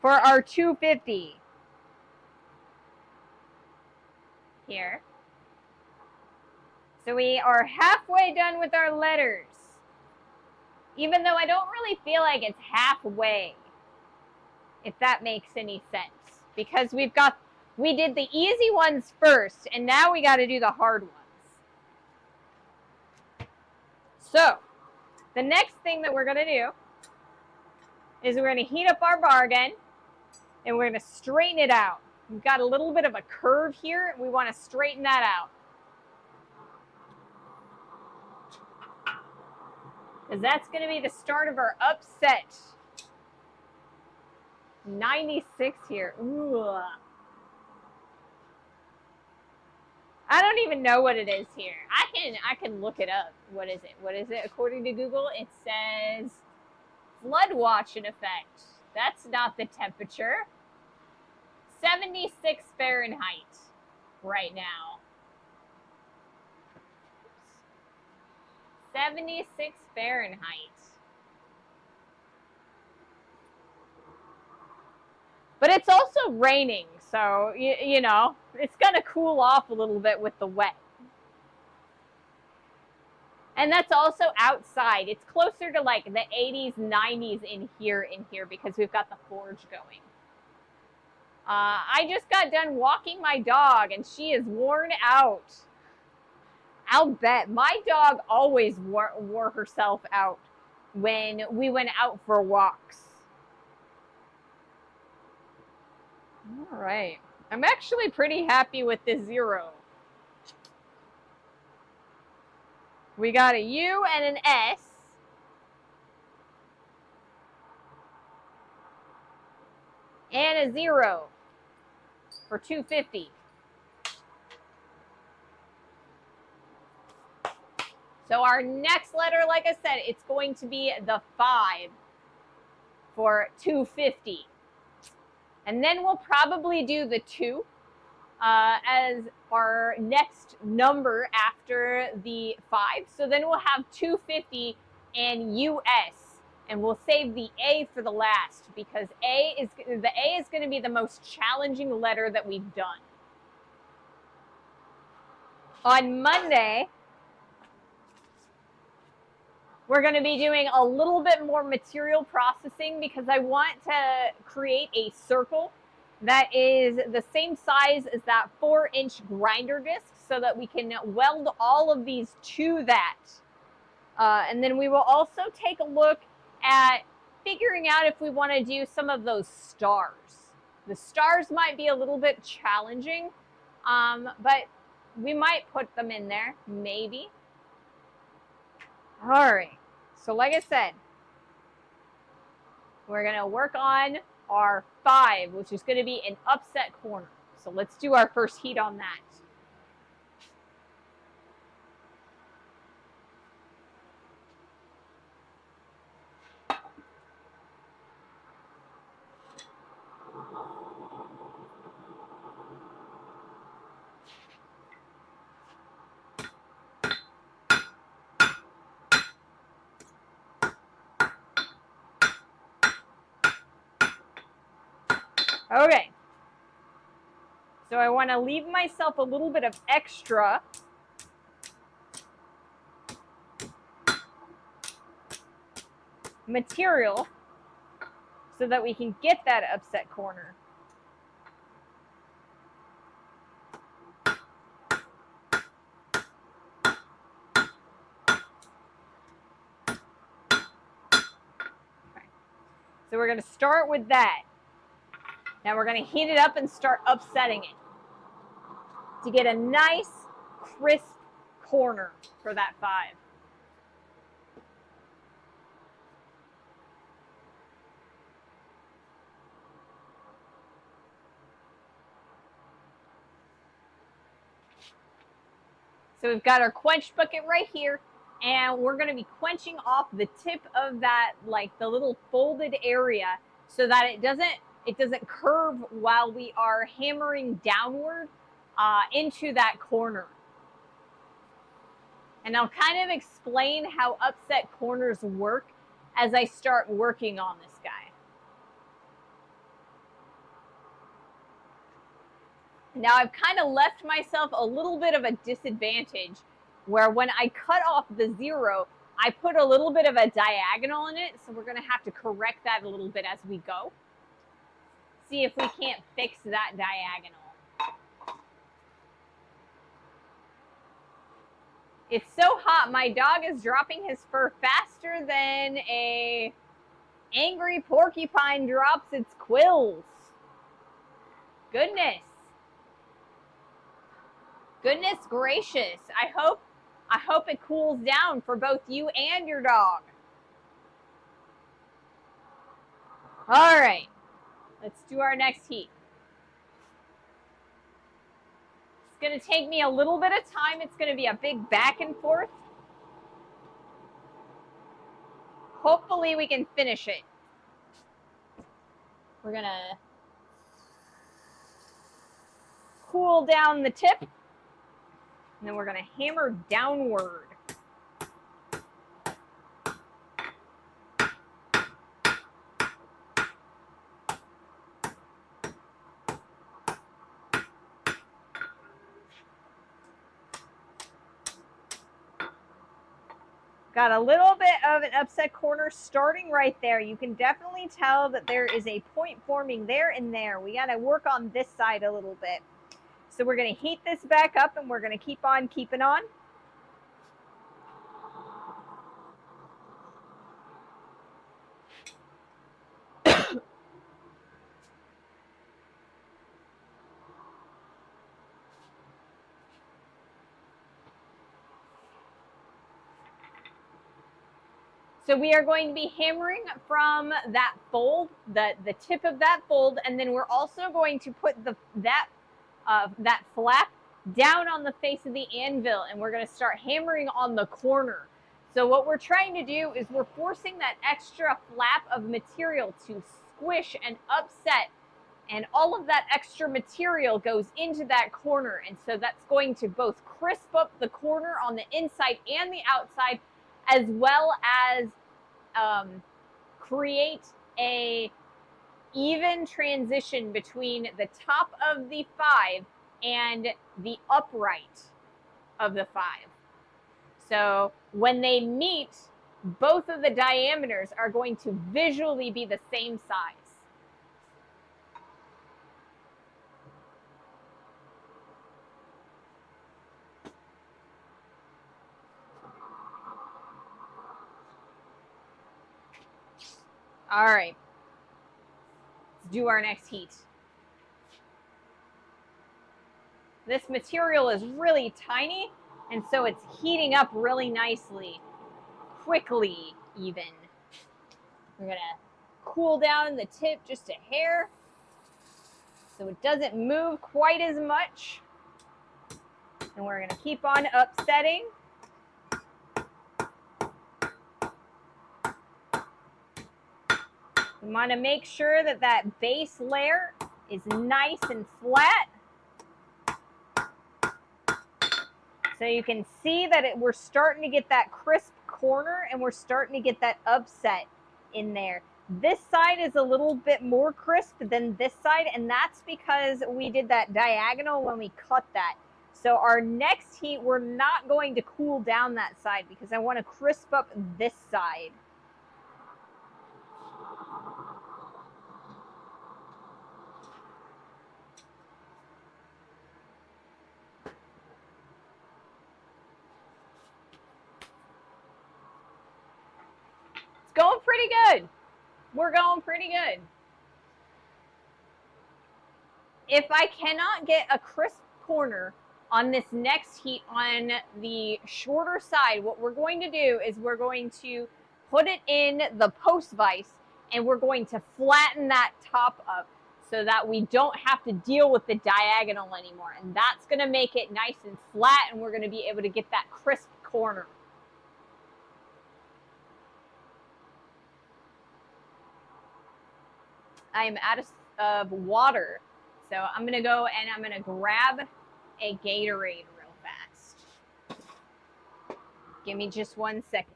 for our 250. Here. So we are halfway done with our letters. Even though I don't really feel like it's halfway, if that makes any sense. Because we did the easy ones first, and now we got to do the hard ones. So, the next thing that we're going to do is we're going to heat up our bar again, and we're going to straighten it out. We've got a little bit of a curve here. We want to straighten that out. Because that's going to be the start of our upset. 96 here. Ooh. I don't even know what it is here. I can look it up. What is it? What is it? According to Google, it says flood watch in effect. That's not the temperature. 76 Fahrenheit right now. 76 Fahrenheit. But it's also raining, so, you know, it's going to cool off a little bit with the wet. And that's also outside. It's closer to like the 80s, 90s in here because we've got the forge going. I just got done walking my dog, and she is worn out. I'll bet. My dog always wore herself out when we went out for walks. All right. I'm actually pretty happy with this 0. We got a U and an S. And a 0 for 250. So our next letter, like I said, it's going to be the 5 for 250. And then we'll probably do the 2 as our next number after the 5. So then we'll have 250 and US. And we'll save the A for the last because the A is going to be the most challenging letter that we've done. On Monday, we're going to be doing a little bit more material processing because I want to create a circle that is the same size as that 4-inch grinder disc so that we can weld all of these to that. And then we will also take a look at figuring out if we want to do some of those stars. The stars might be a little bit challenging, but we might put them in there, maybe. All right, so like I said, We're gonna work on our 5, which is gonna be an upset corner. So let's do our first heat on that. Okay. So I want to leave myself a little bit of extra material so that we can get that upset corner. Okay. So we're going to start with that. Now we're going to heat it up and start upsetting it to get a nice, crisp corner for that 5. So we've got our quench bucket right here, and we're going to be quenching off the tip of that, like the little folded area, so that it doesn't curve while we are hammering downward into that corner. And I'll kind of explain how upset corners work as I start working on this guy. Now I've kind of left myself a little bit of a disadvantage where when I cut off the 0, I put a little bit of a diagonal in it. So we're going to have to correct that a little bit as we go. See if we can't fix that diagonal. It's so hot, my dog is dropping his fur faster than a angry porcupine drops its quills. Goodness. Goodness gracious. I hope it cools down for both you and your dog. All right. Let's do our next heat. It's going to take me a little bit of time. It's going to be a big back and forth. Hopefully we can finish it. We're going to cool down the tip. And then we're going to hammer downward. Got a little bit of an upset corner starting right there. You can definitely tell that there is a point forming there and there. We got to work on this side a little bit. So we're going to heat this back up and we're going to keep on keeping on. So we are going to be hammering from that fold, the tip of that fold, and then we're also going to put that flap down on the face of the anvil, and we're going to start hammering on the corner. So what we're trying to do is we're forcing that extra flap of material to squish and upset, and all of that extra material goes into that corner, and so that's going to both crisp up the corner on the inside and the outside, as well as create a even transition between the top of the 5 and the upright of the 5. So when they meet, both of the diameters are going to visually be the same size. All right, let's do our next heat. This material is really tiny, and so it's heating up really nicely, quickly even. We're gonna cool down the tip just a hair so it doesn't move quite as much. And we're going to keep on upsetting. We want to make sure that that base layer is nice and flat. So you can see that we're starting to get that crisp corner and we're starting to get that upset in there. This side is a little bit more crisp than this side, and that's because we did that diagonal when we cut that. So our next heat, we're not going to cool down that side because I want to crisp up this side. It's going pretty good. We're going pretty good. If I cannot get a crisp corner on this next heat on the shorter side, what we're going to do is we're going to put it in the post vise and we're going to flatten that top up so that we don't have to deal with the diagonal anymore. And that's going to make it nice and flat and we're going to be able to get that crisp corner. I am out of water. So I'm going to go and I'm going to grab a Gatorade real fast. Give me just 1 second.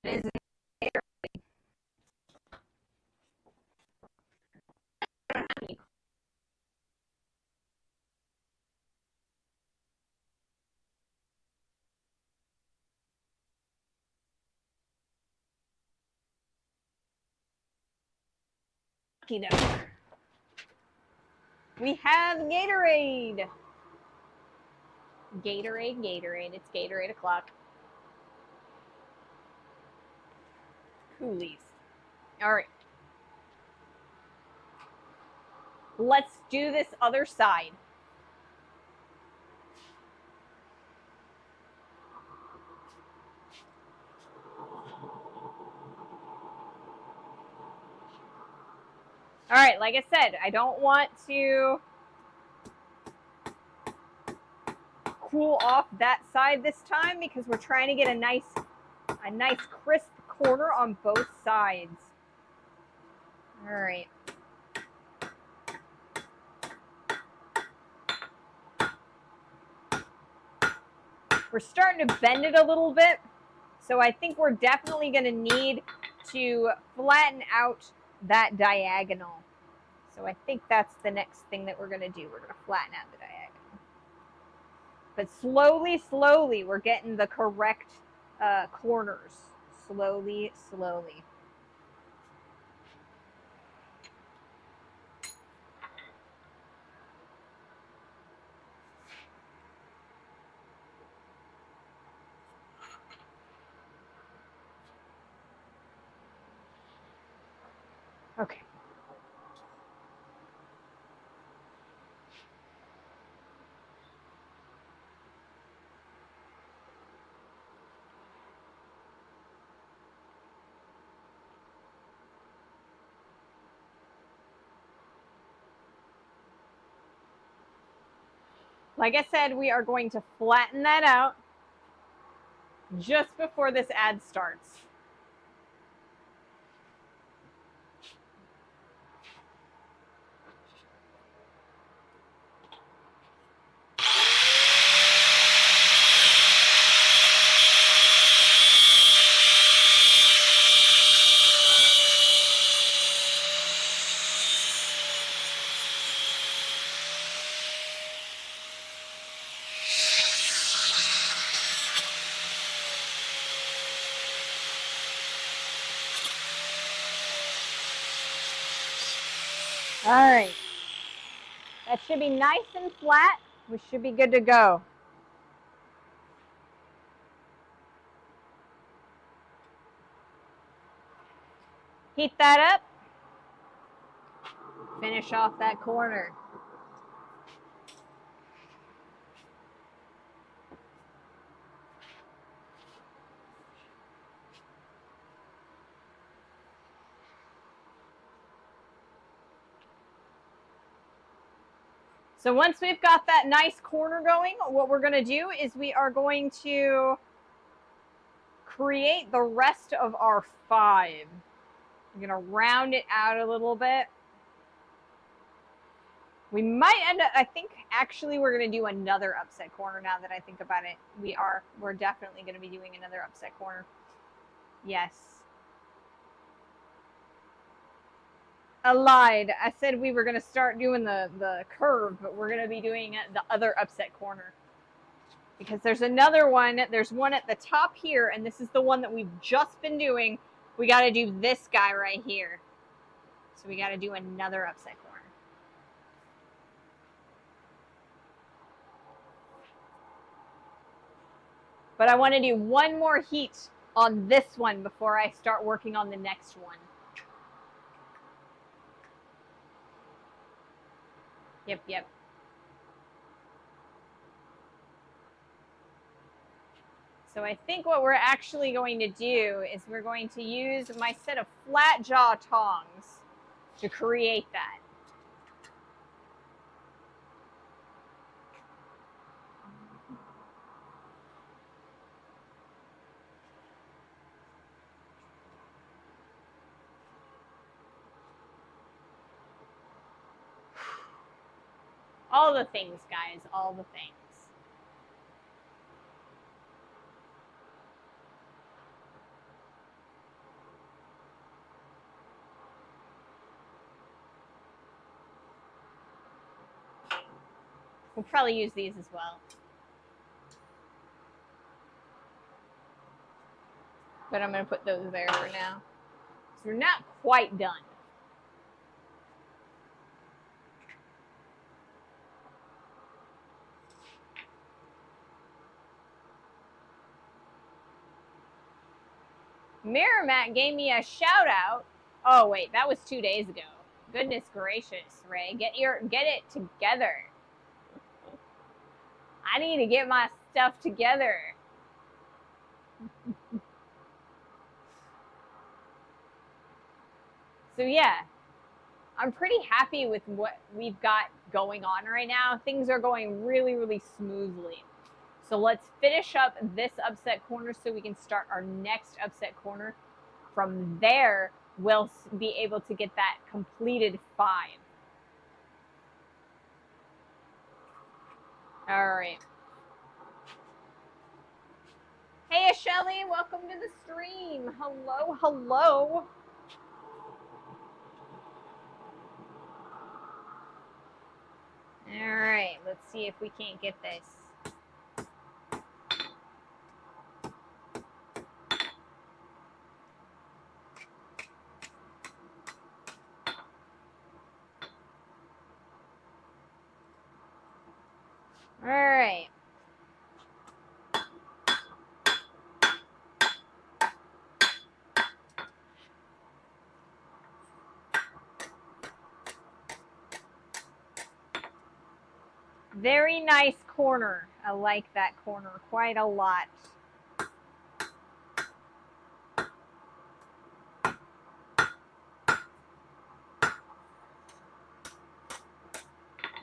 It is Gatorade. We have Gatorade. Gatorade, Gatorade. It's Gatorade o'clock. Coolies. All right. Let's do this other side. All right, like I said, I don't want to cool off that side this time because we're trying to get a nice crisp corner on both sides. All right. We're starting to bend it a little bit, so I think we're definitely going to need to flatten out that diagonal. So I think that's the next thing that we're going to do. We're going to flatten out the diagonal. But slowly, slowly, we're getting the correct corners. Slowly, slowly. Okay. Like I said, we are going to flatten that out just before this ad starts. All right. That should be nice and flat. We should be good to go. Heat that up. Finish off that corner. So once we've got that nice corner going, what we're going to do is we are going to create the rest of our 5. I'm going to round it out a little bit. We might end up, I think actually we're going to do another upset corner now that I think about it. We're definitely going to be doing another upset corner. Yes. I lied. I said we were going to start doing the curve, but we're going to be doing the other upset corner. Because there's another one. There's one at the top here, and this is the one that we've just been doing. We got to do this guy right here. So we got to do another upset corner. But I want to do one more heat on this one before I start working on the next one. Yep. So I think what we're actually going to do is we're going to use my set of flat jaw tongs to create that. All the things, guys, all the things. We'll probably use these as well. But I'm going to put those there for now. So we're not quite done. Mirror Matt gave me a shout out. Oh wait, that was 2 days ago. Goodness gracious, Ray, get it together. I need to get my stuff together. So yeah, I'm pretty happy with what we've got going on right now. Things are going really, really smoothly. So let's finish up this upset corner so we can start our next upset corner. From there, we'll be able to get that completed 5. All right. Hey, Shelly, welcome to the stream. Hello, hello. All right, let's see if we can't get this. All right. Very nice corner. I like that corner quite a lot.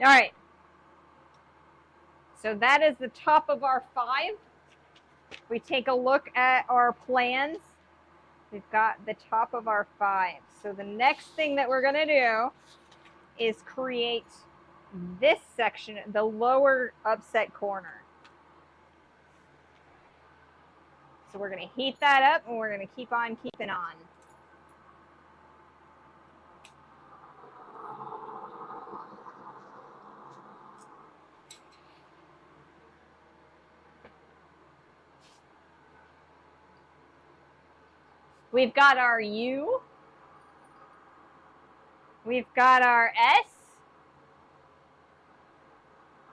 All right. So that is the top of our 5. We take a look at our plans. We've got the top of our 5. So the next thing that we're going to do is create this section, the lower upset corner. So we're going to heat that up and we're going to keep on keeping on. We've got our U. We've got our S.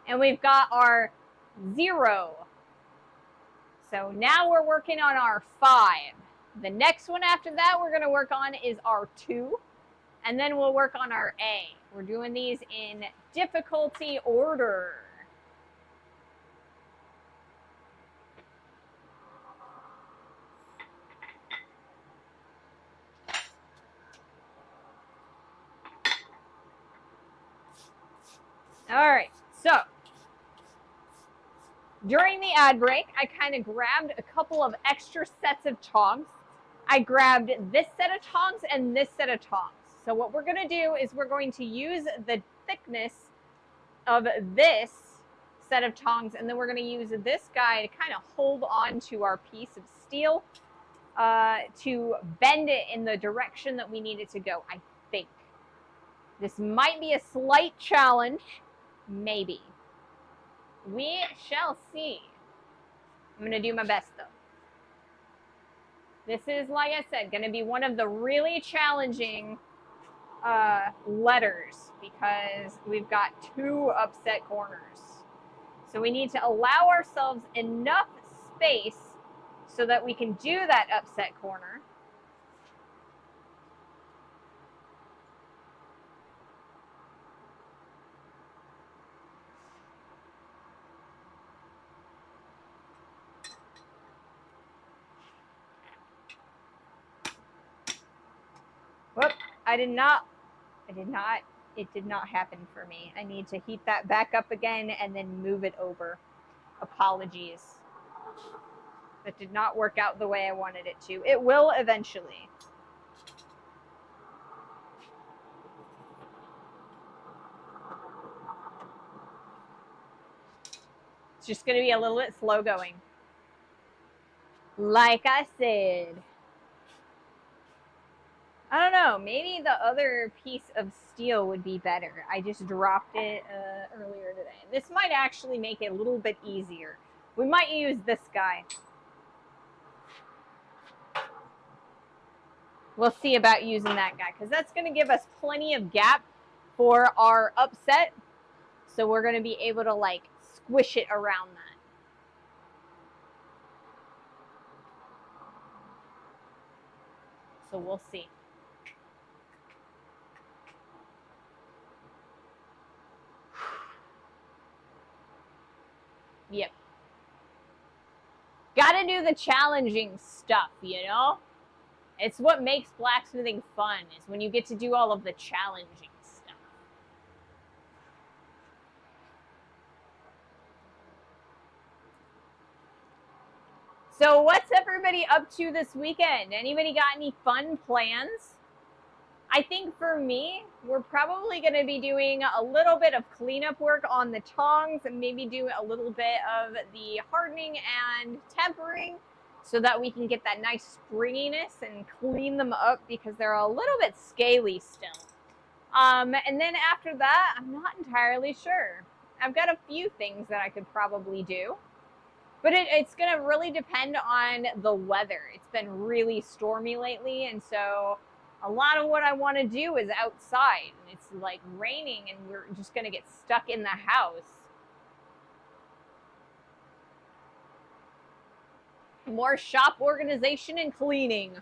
And we've got our 0. So now we're working on our 5. The next one after that we're going to work on is our 2. And then we'll work on our A. We're doing these in difficulty order. All right. So during the ad break, I kind of grabbed a couple of extra sets of tongs. I grabbed this set of tongs and this set of tongs. So what we're going to do is we're going to use the thickness of this set of tongs, and then we're going to use this guy to kind of hold on to our piece of steel to bend it in the direction that we need it to go, I think. This might be a slight challenge, maybe. We shall see. I'm going to do my best, though. This is, like I said, going to be one of the really challenging letters because we've got 2 upset corners. So we need to allow ourselves enough space so that we can do that upset corner. Whoop, it did not happen for me. I need to heat that back up again and then move it over. Apologies. That did not work out the way I wanted it to. It will eventually. It's just going to be a little bit slow going. Like I said. I don't know, maybe the other piece of steel would be better. I just dropped it earlier today. This might actually make it a little bit easier. We might use this guy. We'll see about using that guy because that's going to give us plenty of gap for our upset. So we're going to be able to like squish it around that. So we'll see. Yep. Gotta do the challenging stuff, you know? It's what makes blacksmithing fun, is when you get to do all of the challenging stuff. So what's everybody up to this weekend? Anybody got any fun plans? I think for me, we're probably going to be doing a little bit of cleanup work on the tongs and maybe do a little bit of the hardening and tempering so that we can get that nice springiness and clean them up because they're a little bit scaly still. And then after that, I'm not entirely sure. I've got a few things that I could probably do. But it's going to really depend on the weather. It's been really stormy lately, and so a lot of what I want to do is outside. And it's like raining, and we're just going to get stuck in the house. More shop organization and cleaning.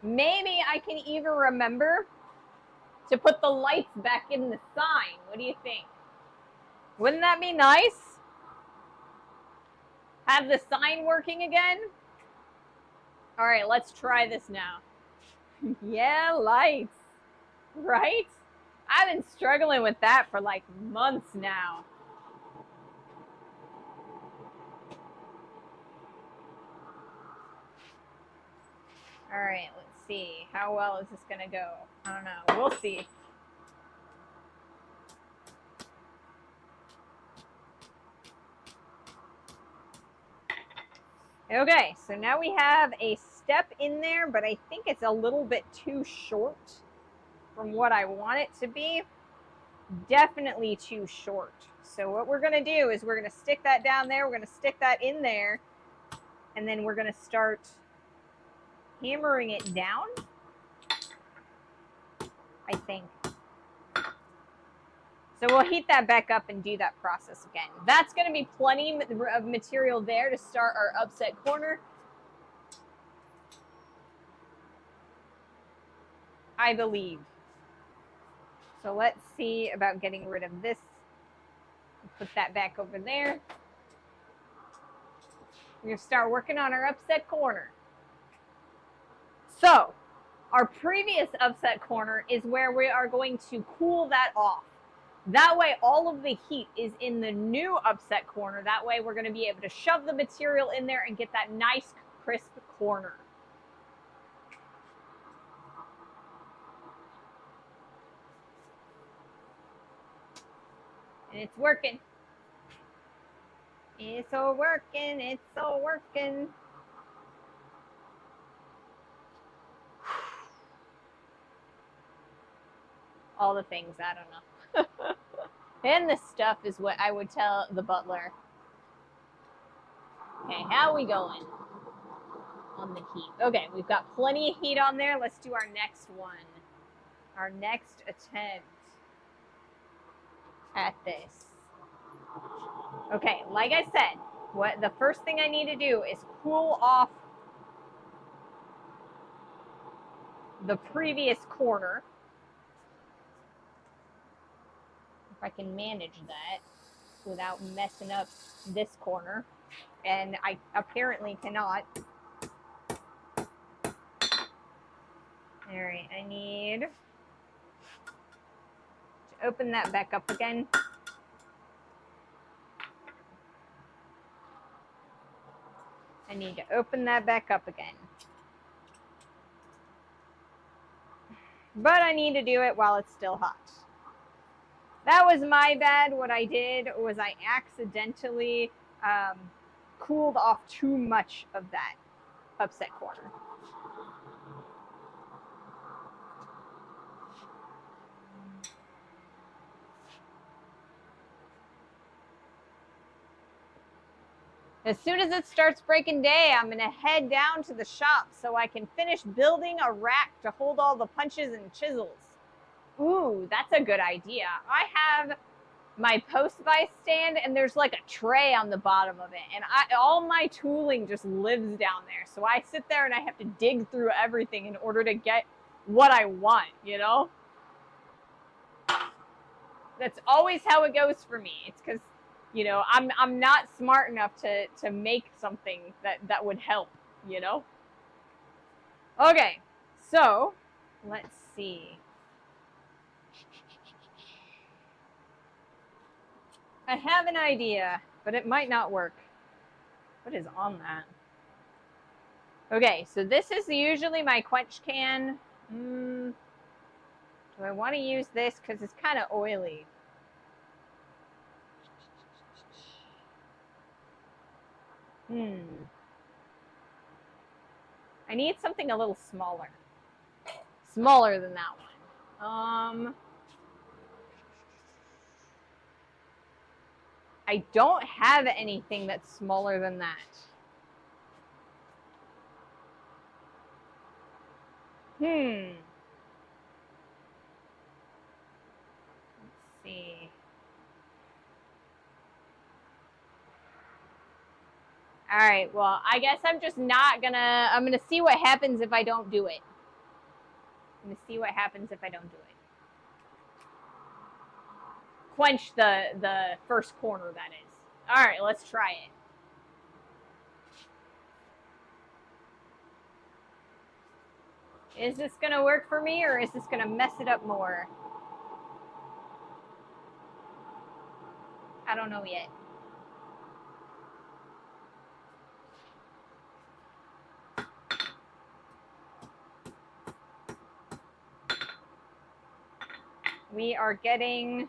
Maybe I can even remember to put the lights back in the sign. What do you think? Wouldn't that be nice? Have the sign working again? All right, let's try this now. Yeah, lights. Right? I've been struggling with that for like months now. All right, let's see. How well is this going to go? I don't know. We'll see. Okay, so now we have a step in there, but I think it's a little bit too short from what I want it to be. Definitely too short. So what we're going to do is we're going to stick that down there. We're going to stick that in there, and then we're going to start hammering it down, I think. So we'll heat that back up and do that process again. That's going to be plenty of material there to start our upset corner. I believe. So let's see about getting rid of this. Put that back over there. We're going to start working on our upset corner. So our previous upset corner is where we are going to cool that off. That way, all of the heat is in the new upset corner. That way, we're going to be able to shove the material in there and get that nice, crisp corner. And it's working. It's all working. It's all working. All the things, I don't know. And this stuff is what I would tell the butler. Okay, how are we going on the heat? Okay, we've got plenty of heat on there. Let's do our next one. Our next attempt at this. Okay, like I said, what the first thing I need to do is cool off the previous corner. If I can manage that without messing up this corner. And I apparently cannot. All right, I need to open that back up again. I need to open that back up again. But I need to do it while it's still hot. That was my bad. What I did was I accidentally cooled off too much of that upset corner. As soon as it starts breaking day, I'm going to head down to the shop so I can finish building a rack to hold all the punches and chisels. Ooh, that's a good idea. I have my post vise stand and there's like a tray on the bottom of it. And all my tooling just lives down there. So I sit there and I have to dig through everything in order to get what I want, you know? That's always how it goes for me. It's because, you know, I'm not smart enough to make something that would help, you know? Okay, so let's see. I have an idea, but it might not work. What is on that? Okay, so this is usually my quench can. Do I want to use this because it's kind of oily? I need something a little smaller. Smaller than that one. I don't have anything that's smaller than that. Let's see. All right, well, I guess I'm just not gonna, I'm gonna see what happens if I don't do it. I'm gonna see what happens if I don't do it. Quench the first corner, that is. All right, let's try it. Is this gonna work for me or is this gonna mess it up more? I don't know yet. We are getting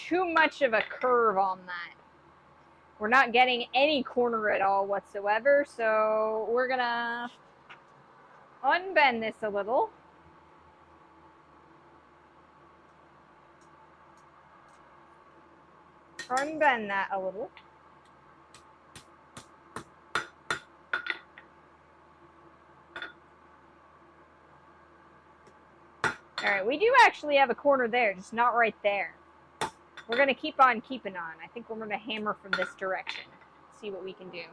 too much of a curve on that. We're not getting any corner at all whatsoever, so we're gonna unbend this a little. Unbend that a little. All right, we do actually have a corner there, just not right there. We're going to keep on keeping on. I think we're going to hammer from this direction. See what we can do.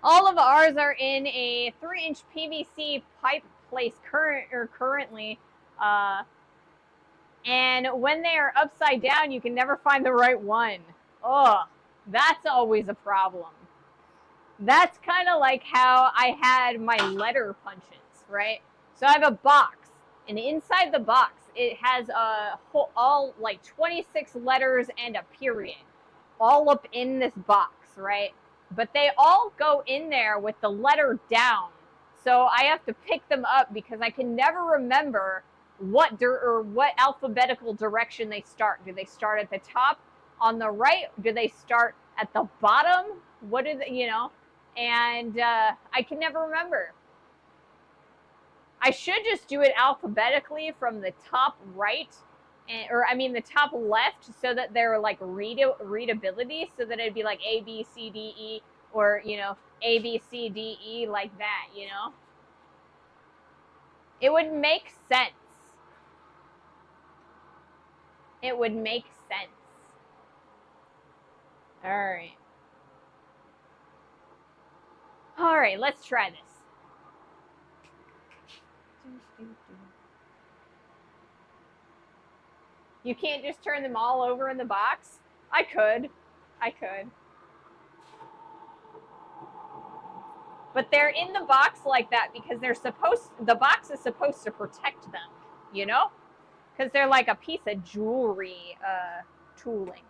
All of ours are in a 3-inch PVC pipe place currently. And when they are upside down, you can never find the right one. Ugh, that's always a problem. That's kind of like how I had my letter punches, right? So I have a box, and inside the box, it has all like 26 letters and a period, all up in this box, right? But they all go in there with the letter down. So I have to pick them up because I can never remember what alphabetical direction they start. Do they start at the top on the right? Do they start at the bottom? What is it, you know? And I can never remember. I should just do it alphabetically from the top right, or I mean the top left, so that they're like readability, so that it'd be like A, B, C, D, E, or, you know, A, B, C, D, E, like that, you know? It would make sense. It would make sense. All right. All right, let's try this. You can't just turn them all over in the box? I could. But they're in the box like that because the box is supposed to protect them, you know? Because they're like a piece of jewelry tooling.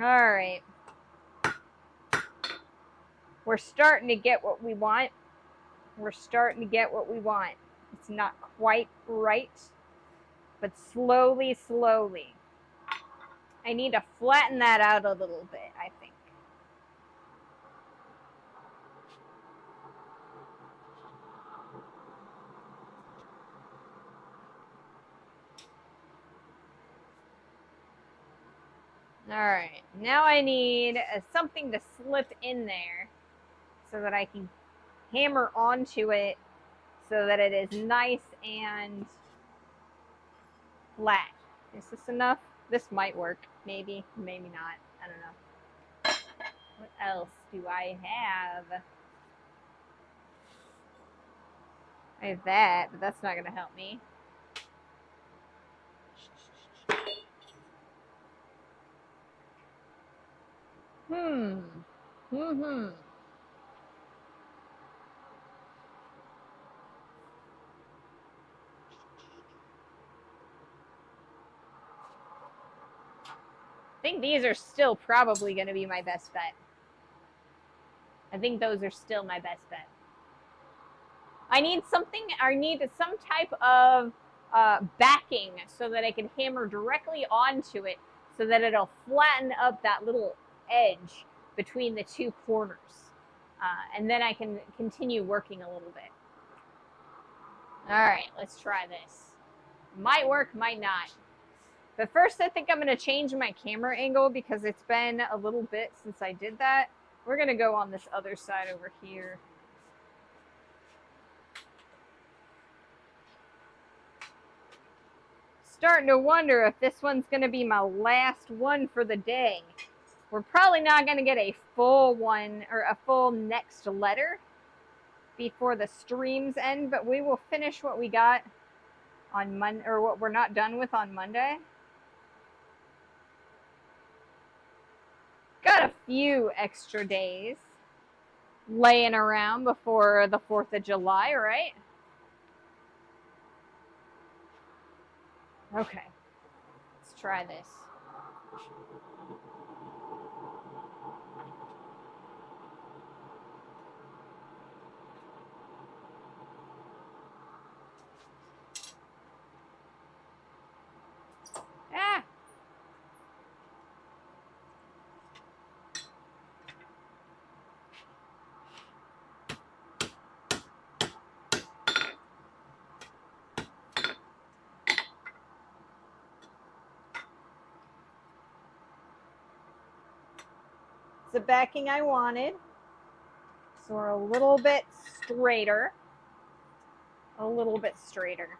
All right. We're starting to get what we want. It's not quite right, but slowly. I need to flatten that out a little bit, I think. All right, now I need something to slip in there so that I can hammer onto it so that it is nice and flat. Is this enough? This might work. Maybe not. I don't know. What else do I have? I have that, but that's not going to help me. I think these are still probably going to be my best bet. I think those are still my best bet. I need some type of backing so that I can hammer directly onto it so that it'll flatten up that little edge between the two corners. And then I can continue working a little bit. All right, let's try this. Might work, might not. But first, I think I'm going to change my camera angle because it's been a little bit since I did that. We're going to go on this other side over here. Starting to wonder if this one's going to be my last one for the day. We're probably not going to get a full one or a full next letter before the streams end, but we will finish what we got on Monday, or what we're not done with on Monday. Got a few extra days laying around before the 4th of July, right? Okay, let's try this. Ah! It's the backing I wanted. So we're a little bit straighter. a little bit straighter.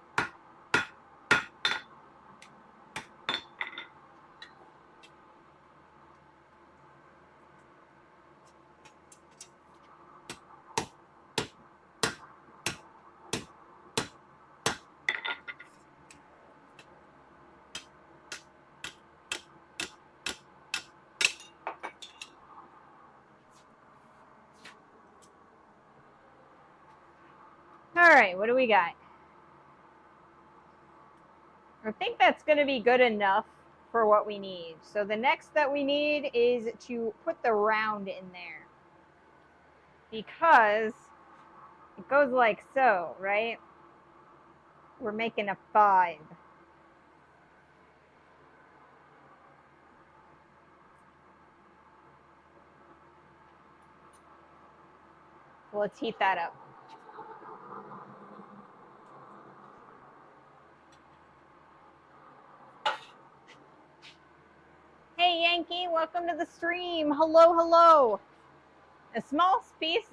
All right, what do we got? I think that's going to be good enough for what we need. So the next that we need is to put the round in there, because it goes like so, right? We're making a 5. So let's heat that up. Hey Yankee, welcome to the stream. Hello, hello. A small piece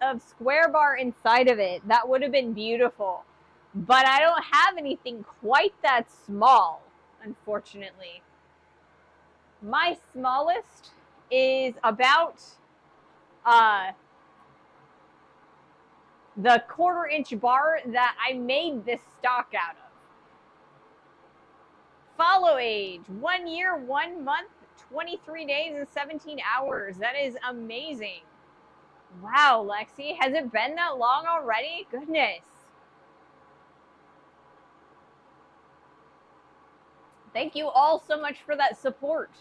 of square bar inside of it. That would have been beautiful. But I don't have anything quite that small, unfortunately. My smallest is about the 1/4 inch bar that I made this stock out of. Follow age, 1 year, 1 month, 23 days, and 17 hours. That is amazing. Wow, Lexi, has it been that long already? Goodness. Thank you all so much for that support.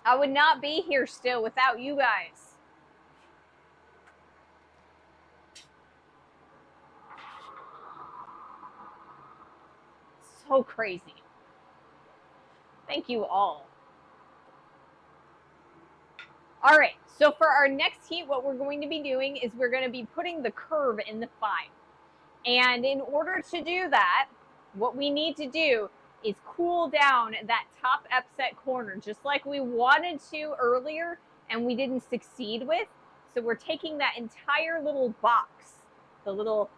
I would not be here still without you guys. So crazy. Thank you all. All right, so for our next heat, what we're going to be doing is we're going to be putting the curve in the 5. And in order to do that, what we need to do is cool down that top upset corner, just like we wanted to earlier and we didn't succeed with. So we're taking that entire little box, the little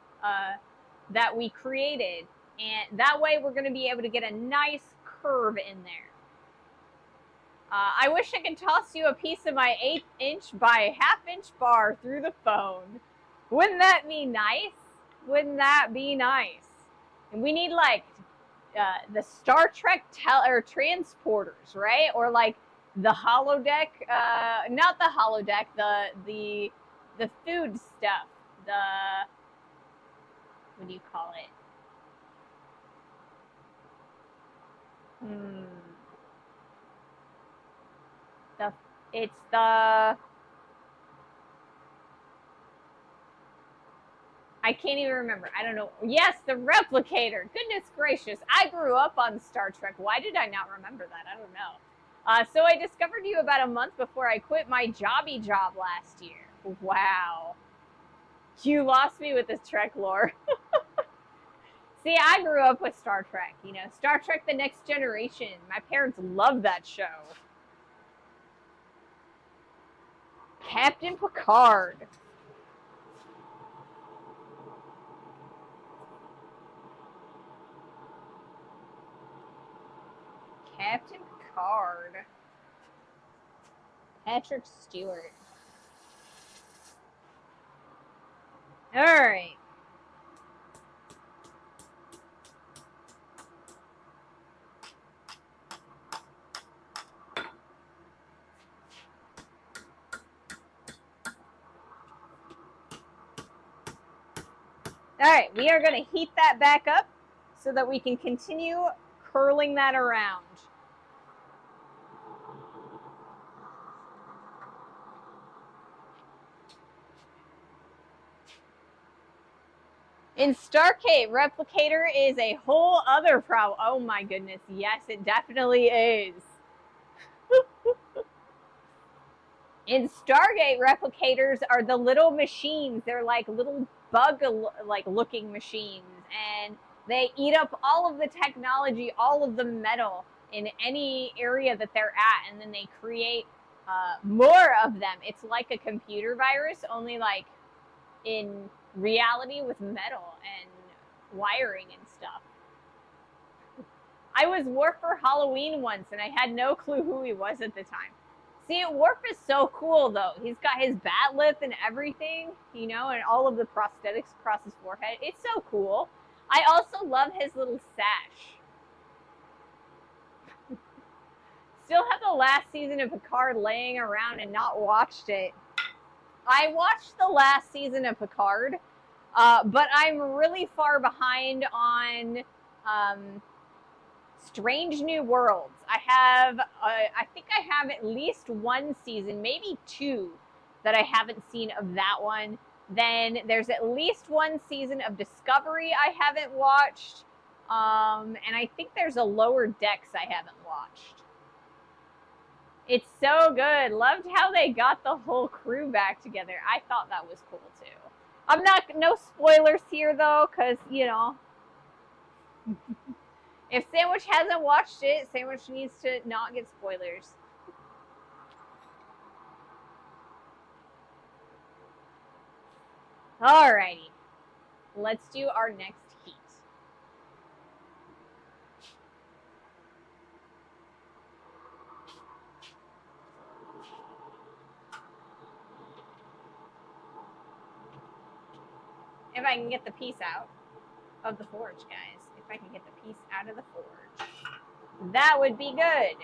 that we created, and that way we're going to be able to get a nice curve in there. I wish I could toss you a piece of my 1/8 inch by 1/2 inch bar through the phone. Wouldn't that be nice? Wouldn't that be nice? And we need like the Star Trek transporters, right? Or like the holodeck, not the holodeck, the food stuff. What do you call it? It's the I can't even remember. I don't know. Yes, the replicator. Goodness gracious. I grew up on Star Trek. Why did I not remember that? I don't know. So I discovered you about a month before I quit my jobby job last year. Wow. You lost me with this Trek lore. See, I grew up with Star Trek. You know, Star Trek The Next Generation. My parents loved that show. Captain Picard. Captain Picard. Patrick Stewart. All right. All right, we are going to heat that back up so that we can continue curling that around. In Stargate, Replicator is a whole other problem. Oh my goodness, yes, it definitely is. In Stargate, replicators are the little machines. They're like little bug-like looking machines, and they eat up all of the technology, all of the metal in any area that they're at, and then they create more of them. It's like a computer virus, only like in reality with metal and wiring and stuff. I was Worf for Halloween once, and I had no clue who he was at the time. See, Worf is so cool, though. He's got his bat lip and everything, you know, and all of the prosthetics across his forehead. It's so cool. I also love his little sash. Still have the last season of Picard laying around and not watched it. I watched the last season of Picard, but I'm really far behind on Strange New Worlds. I think I have at least one season, maybe two, that I haven't seen of that one. Then there's at least one season of Discovery I haven't watched. And I think there's a Lower Decks I haven't watched. It's so good. Loved how they got the whole crew back together. I thought that was cool too. I'm not, no spoilers here though, because, you know, if Sandwich hasn't watched it, Sandwich needs to not get spoilers. Alrighty. Let's do our next heat. If I can get the piece out of the forge, guys. If I can get the piece out of the forge. That would be good.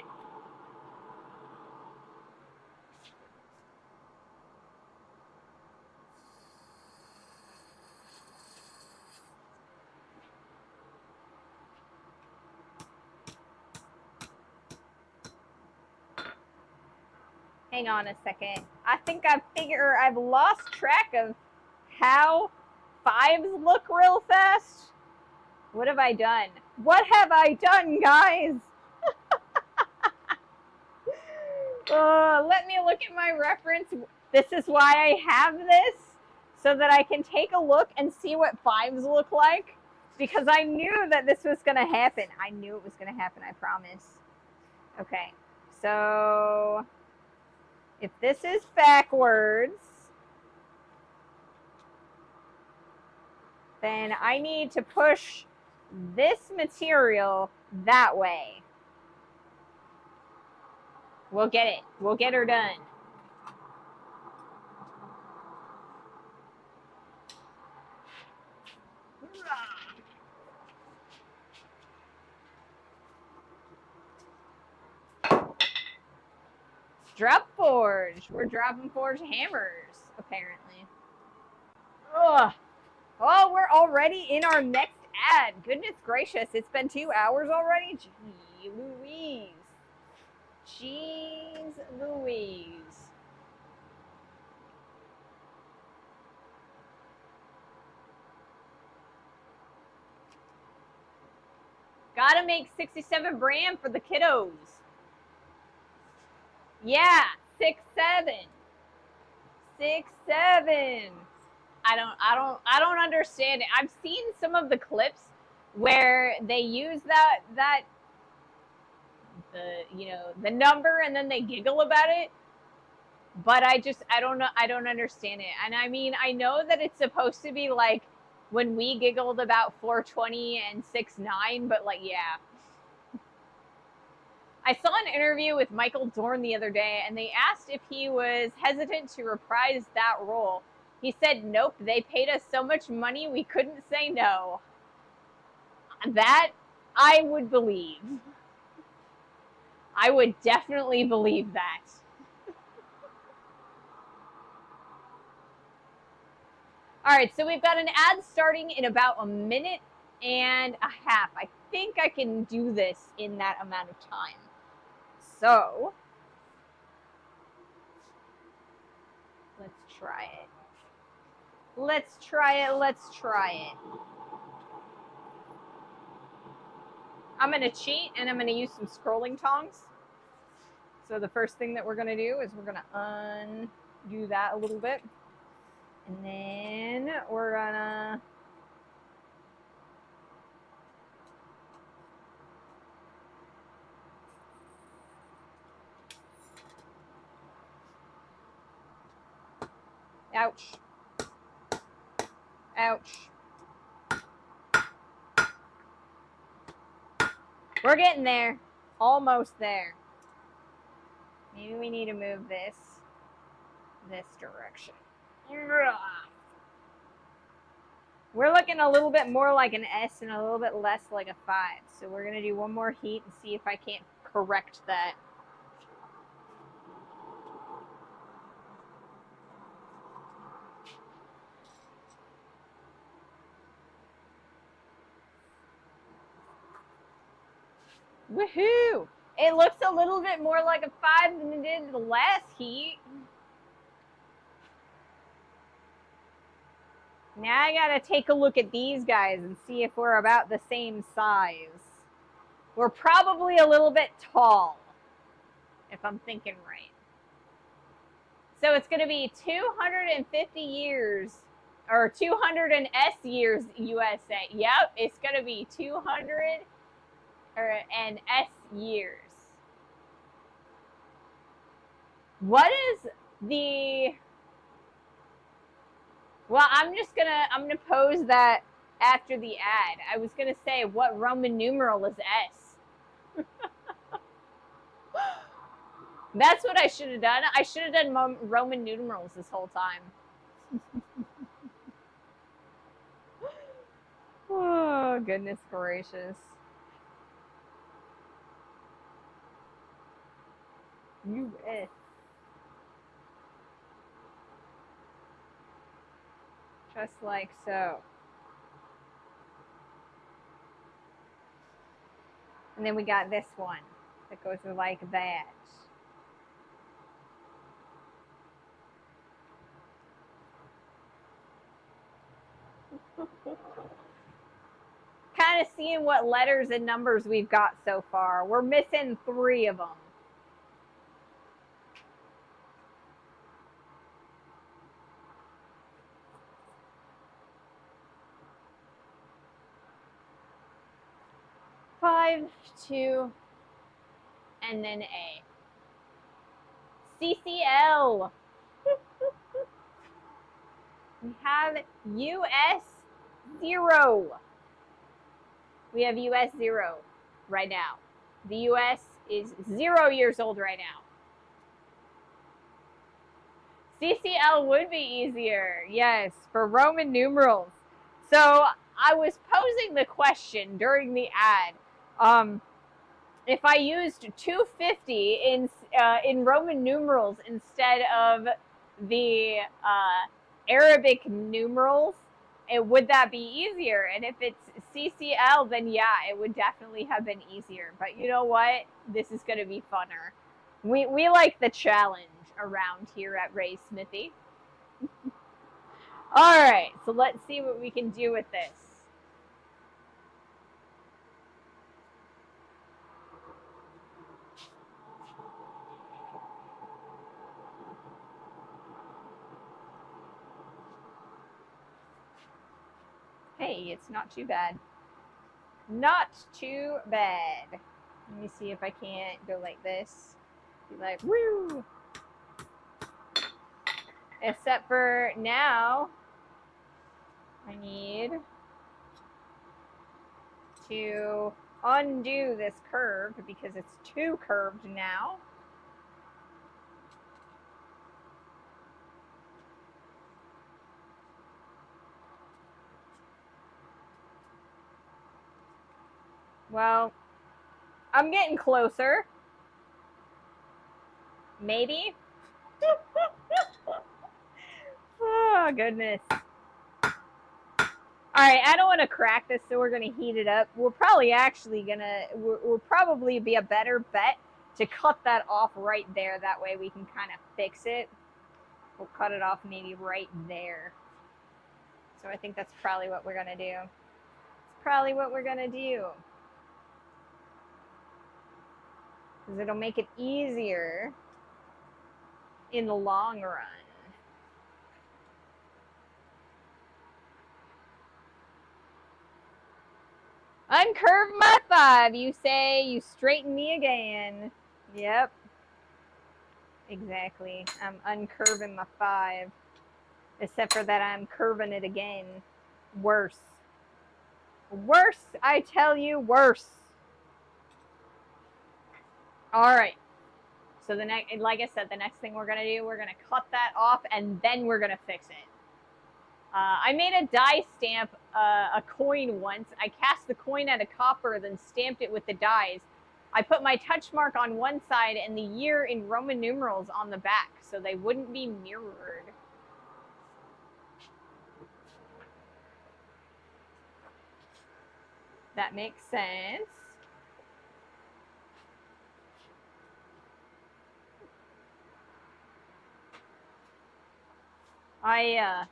Hang on a second. I think I've lost track of how fives look real fast. What have I done? What have I done, guys? Let me look at my reference. This is why I have this, so that I can take a look and see what fives look like. Because I knew that this was going to happen. I knew it was going to happen, I promise. Okay, so if this is backwards, then I need to push this material that way. We'll get it. We'll get her done. Drop forge. We're dropping forge hammers, apparently. Ugh. Oh, we're already in our next ad. Goodness gracious, it's been 2 hours already? Gee Louise. Jeez Louise. Gotta make 67 brand for the kiddos. Yeah, 6'7". 6'7". I don't understand it. I've seen some of the clips where they use the number and then they giggle about it. But I don't understand it. And I mean, I know that it's supposed to be like when we giggled about 420 and 6'9", but like, yeah. I saw an interview with Michael Dorn the other day, and they asked if he was hesitant to reprise that role. He said, nope, they paid us so much money we couldn't say no. That I would believe. I would definitely believe that. All right, so we've got an ad starting in about a minute and a half. I think I can do this in that amount of time. So, let's try it. Let's try it. Let's try it. I'm going to cheat and I'm going to use some scrolling tongs. So the first thing that we're going to do is we're going to undo that a little bit. And then we're going to ouch. Ouch. We're getting there. Almost there. Maybe we need to move this direction. We're looking a little bit more like an S and a little bit less like a 5. So we're going to do one more heat and see if I can't correct that. Woohoo! It looks a little bit more like a 5 than it did the last heat. Now I gotta take a look at these guys and see if we're about the same size. We're probably a little bit tall, if I'm thinking right. So it's gonna be 250 years, or 200 and S years USA. Yep, it's gonna be 200 and S years. What is the... Well, I'm gonna pose that after the ad. I was gonna say, what Roman numeral is S? That's what I should have done. I should have done Roman numerals this whole time. Oh, goodness gracious. U.S. Just like so. And then we got this one that goes like that. Kind of seeing what letters and numbers we've got so far. We're missing 3 of them. Five, 2, and then A. CCL. We have US 0. We have US 0 right now. The US is 0 years old right now. CCL would be easier, yes, for Roman numerals. So I was posing the question during the ad. If I used 250 in Roman numerals instead of the Arabic numerals, would that be easier? And if it's CCL, then yeah, it would definitely have been easier. But you know what? This is going to be funner. We like the challenge around here at Ray Smithy. All right, so let's see what we can do with this. Hey, it's not too bad. Not too bad. Let me see if I can't go like this. Be like, woo! Except for now, I need to undo this curve because it's too curved now. Well, I'm getting closer. Maybe. Oh, goodness. All right, I don't want to crack this, so we're going to heat it up. We're probably actually going to, will probably be a better bet to cut that off right there. That way we can kind of fix it. We'll cut it off maybe right there. So I think that's probably what we're going to do. It's probably what we're going to do. Because it'll make it easier in the long run. Uncurve my 5. You say, you straighten me again. Yep. Exactly. I'm uncurving my 5. Except for that I'm curving it again. Worse. Worse, I tell you, worse. All right. So the next, like I said, the next thing we're gonna do, we're gonna cut that off, and then we're gonna fix it. I made a die stamp a coin once. I cast the coin out of copper, then stamped it with the dies. I put my touch mark on one side and the year in Roman numerals on the back, so they wouldn't be mirrored. That makes sense. I've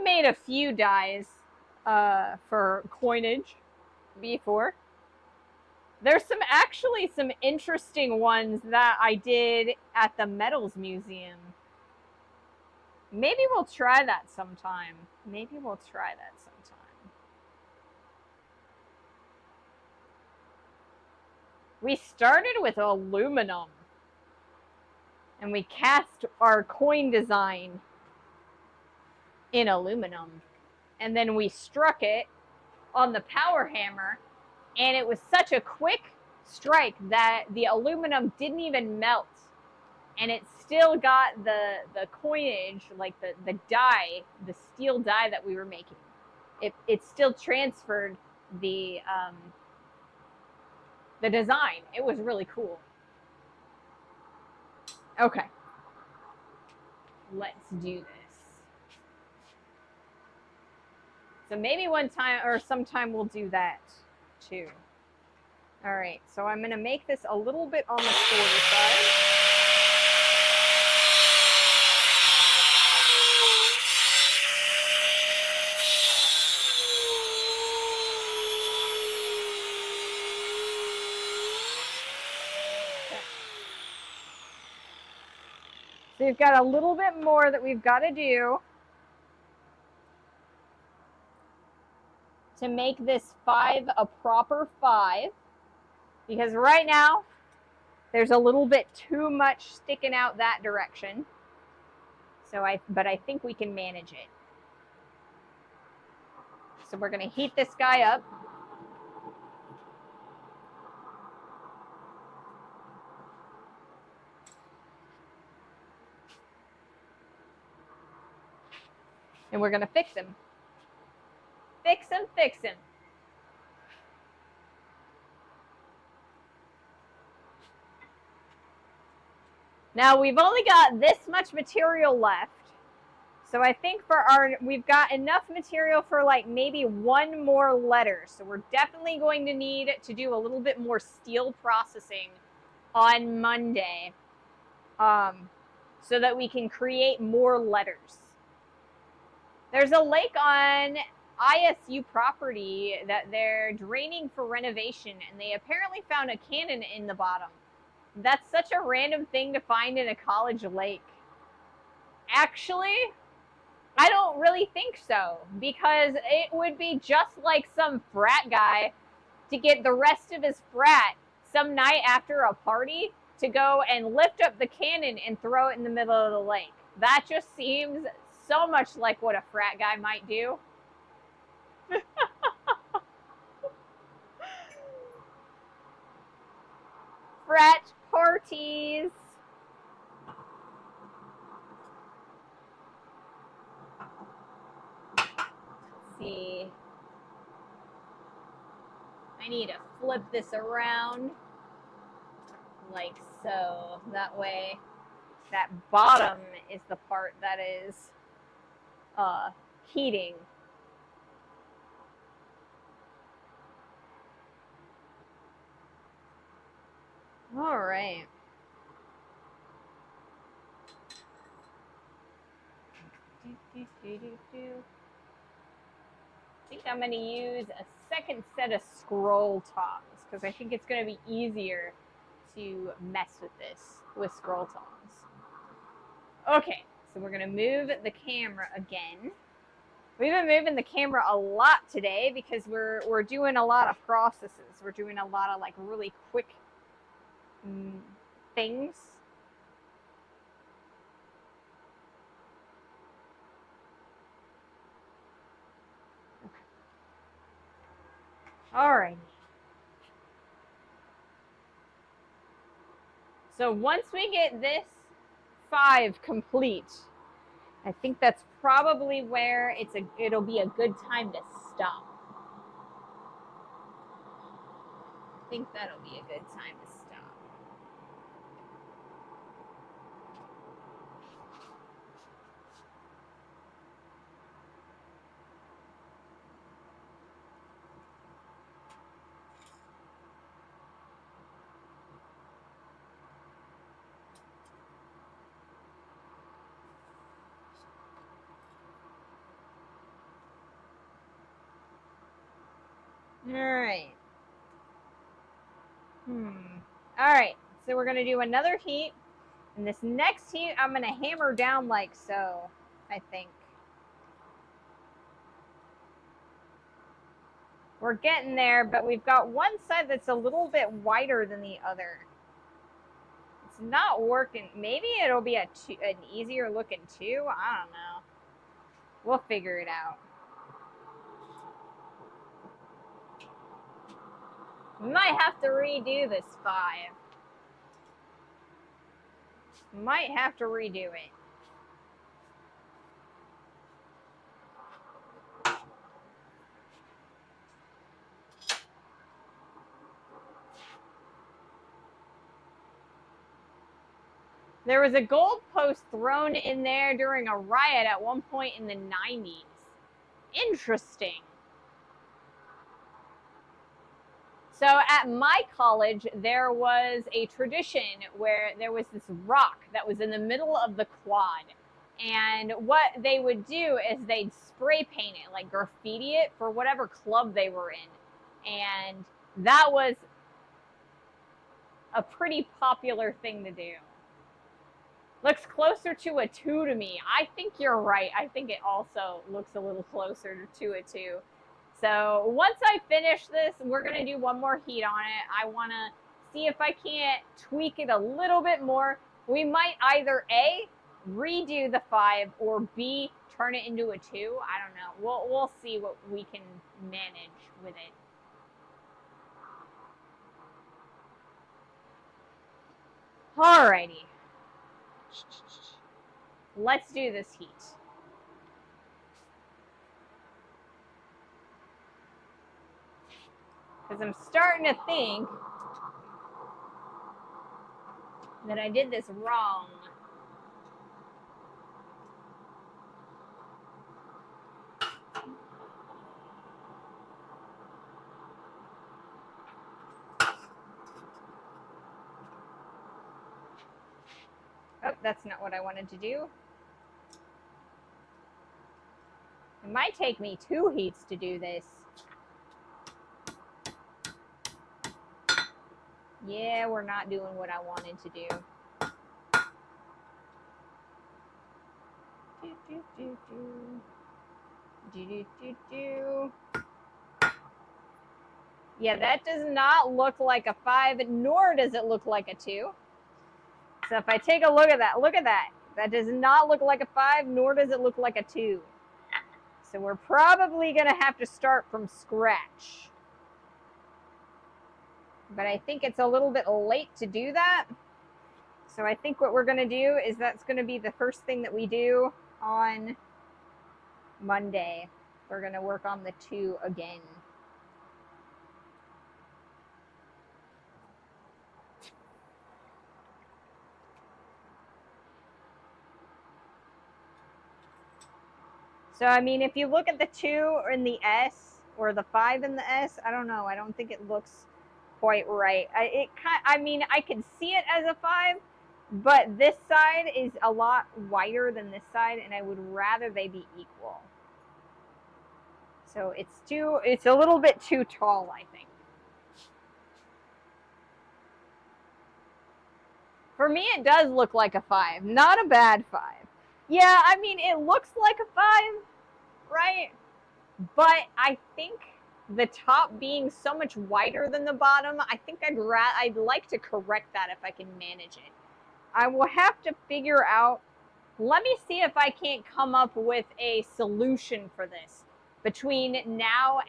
made a few dies for coinage before. There's actually some interesting ones that I did at the Metals Museum. Maybe we'll try that sometime. Maybe we'll try that sometime. We started with aluminum. And we cast our coin design in aluminum. And then we struck it on the power hammer. And it was such a quick strike that the aluminum didn't even melt. And it still got the coinage, like the die, the steel die that we were making. It still transferred the design. It was really cool. Okay. Let's do this. So maybe one time or sometime we'll do that too. All right, so I'm gonna make this a little bit on the shorter side. So we've got a little bit more that we've got to do to make this 5 a proper 5. Because right now, there's a little bit too much sticking out that direction. But I think we can manage it. So we're going to heat this guy up. And we're going to fix him. Fix him, fix him. Now we've only got this much material left. So I think we've got enough material for like maybe one more letter. So we're definitely going to need to do a little bit more steel processing on Monday, so that we can create more letters. There's a lake on ISU property that they're draining for renovation, and they apparently found a cannon in the bottom. That's such a random thing to find in a college lake. Actually, I don't really think so, because it would be just like some frat guy to get the rest of his frat some night after a party to go and lift up the cannon and throw it in the middle of the lake. That just seems so much like what a frat guy might do. Frat parties. Let's see. I need to flip this around like so. That way, that bottom is the part that is heating. All right. I think I'm going to use a second set of scroll tongs because I think it's going to be easier to mess with this with scroll tongs. Okay, so we're going to move the camera again. We've been moving the camera a lot today because we're doing a lot of processes. We're doing a lot of like really quick things. All right. So once we get this 5 complete, I think that's probably where it'll be a good time to stop. I think that'll be a good time to stop. All right. All right. So we're going to do another heat. And this next heat, I'm going to hammer down like so, I think. We're getting there, but we've got one side that's a little bit wider than the other. It's not working. Maybe it'll be an easier looking 2. I don't know. We'll figure it out. We might have to redo this 5. Might have to redo it. There was a goalpost thrown in there during a riot at one point in the 90s. Interesting. So at my college, there was a tradition where there was this rock that was in the middle of the quad. And what they would do is they'd spray paint it, like graffiti it for whatever club they were in. And that was a pretty popular thing to do. Looks closer to a 2 to me. I think you're right. I think it also looks a little closer to a 2. So once I finish this, we're going to do one more heat on it. I want to see if I can't tweak it a little bit more. We might either A, redo the 5, or B, turn it into a 2. I don't know. We'll see what we can manage with it. Alrighty. Let's do this heat. Because I'm starting to think that I did this wrong. Oh, that's not what I wanted to do. It might take me 2 heats to do this. Yeah, we're not doing what I wanted to do. Yeah, that does not look like a 5, nor does it look like a 2. So if I take a look at that, That does not look like a 5, nor does it look like a 2. So we're probably going to have to start from scratch. But I think it's a little bit late to do that. So I think what we're going to do is that's going to be the first thing that we do on Monday. We're going to work on the 2 again. So, I mean, if you look at the 2 in the S or the 5 in the S, I don't know. I don't think it looks quite right. I mean, I can see it as a 5, but this side is a lot wider than this side, and I would rather they be equal. So it's a little bit too tall, I think. For me, it does look like a 5. Not a bad 5. Yeah, I mean, it looks like a 5, right? But I think the top being so much wider than the bottom, I think I'd like to correct that if I can manage it. I will have to figure out, let me see if I can't come up with a solution for this between now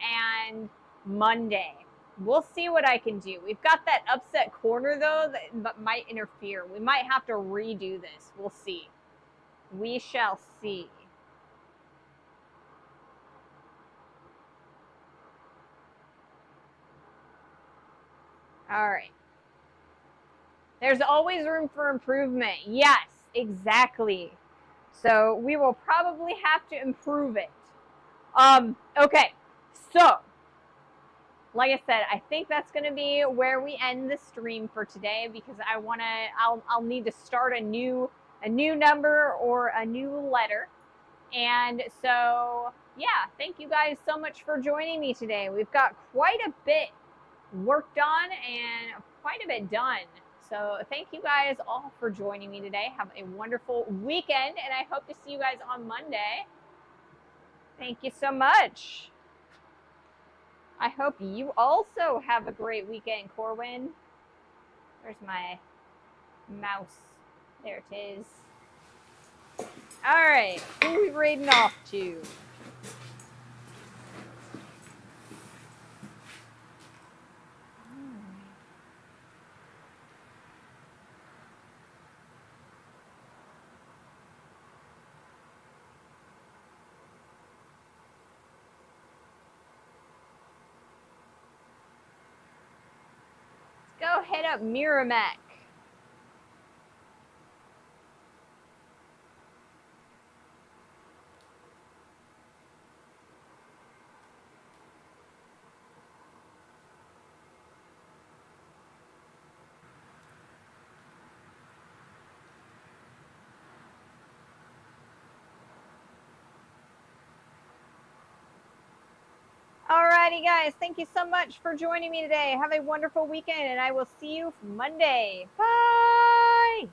and Monday. We'll see what I can do. We've got that upset corner, though, that might interfere. We might have to redo this. We'll see. We shall see. All right. There's always room for improvement. Yes, exactly. So we will probably have to improve it. Okay. So, like I said, I think that's going to be where we end the stream for today because I'll need to start a new number or a new letter. And so, yeah, thank you guys so much for joining me today. We've got quite a bit worked on and quite a bit done. So thank you guys all for joining me today. Have a wonderful weekend, and I hope to see you guys on Monday. Thank you so much. I hope you also have a great weekend, Corwin. Where's my mouse? There it is. All right, who are we raiding off to? Go hit up Miramek. Alrighty, guys. Thank you so much for joining me today. Have a wonderful weekend, and I will see you Monday. Bye.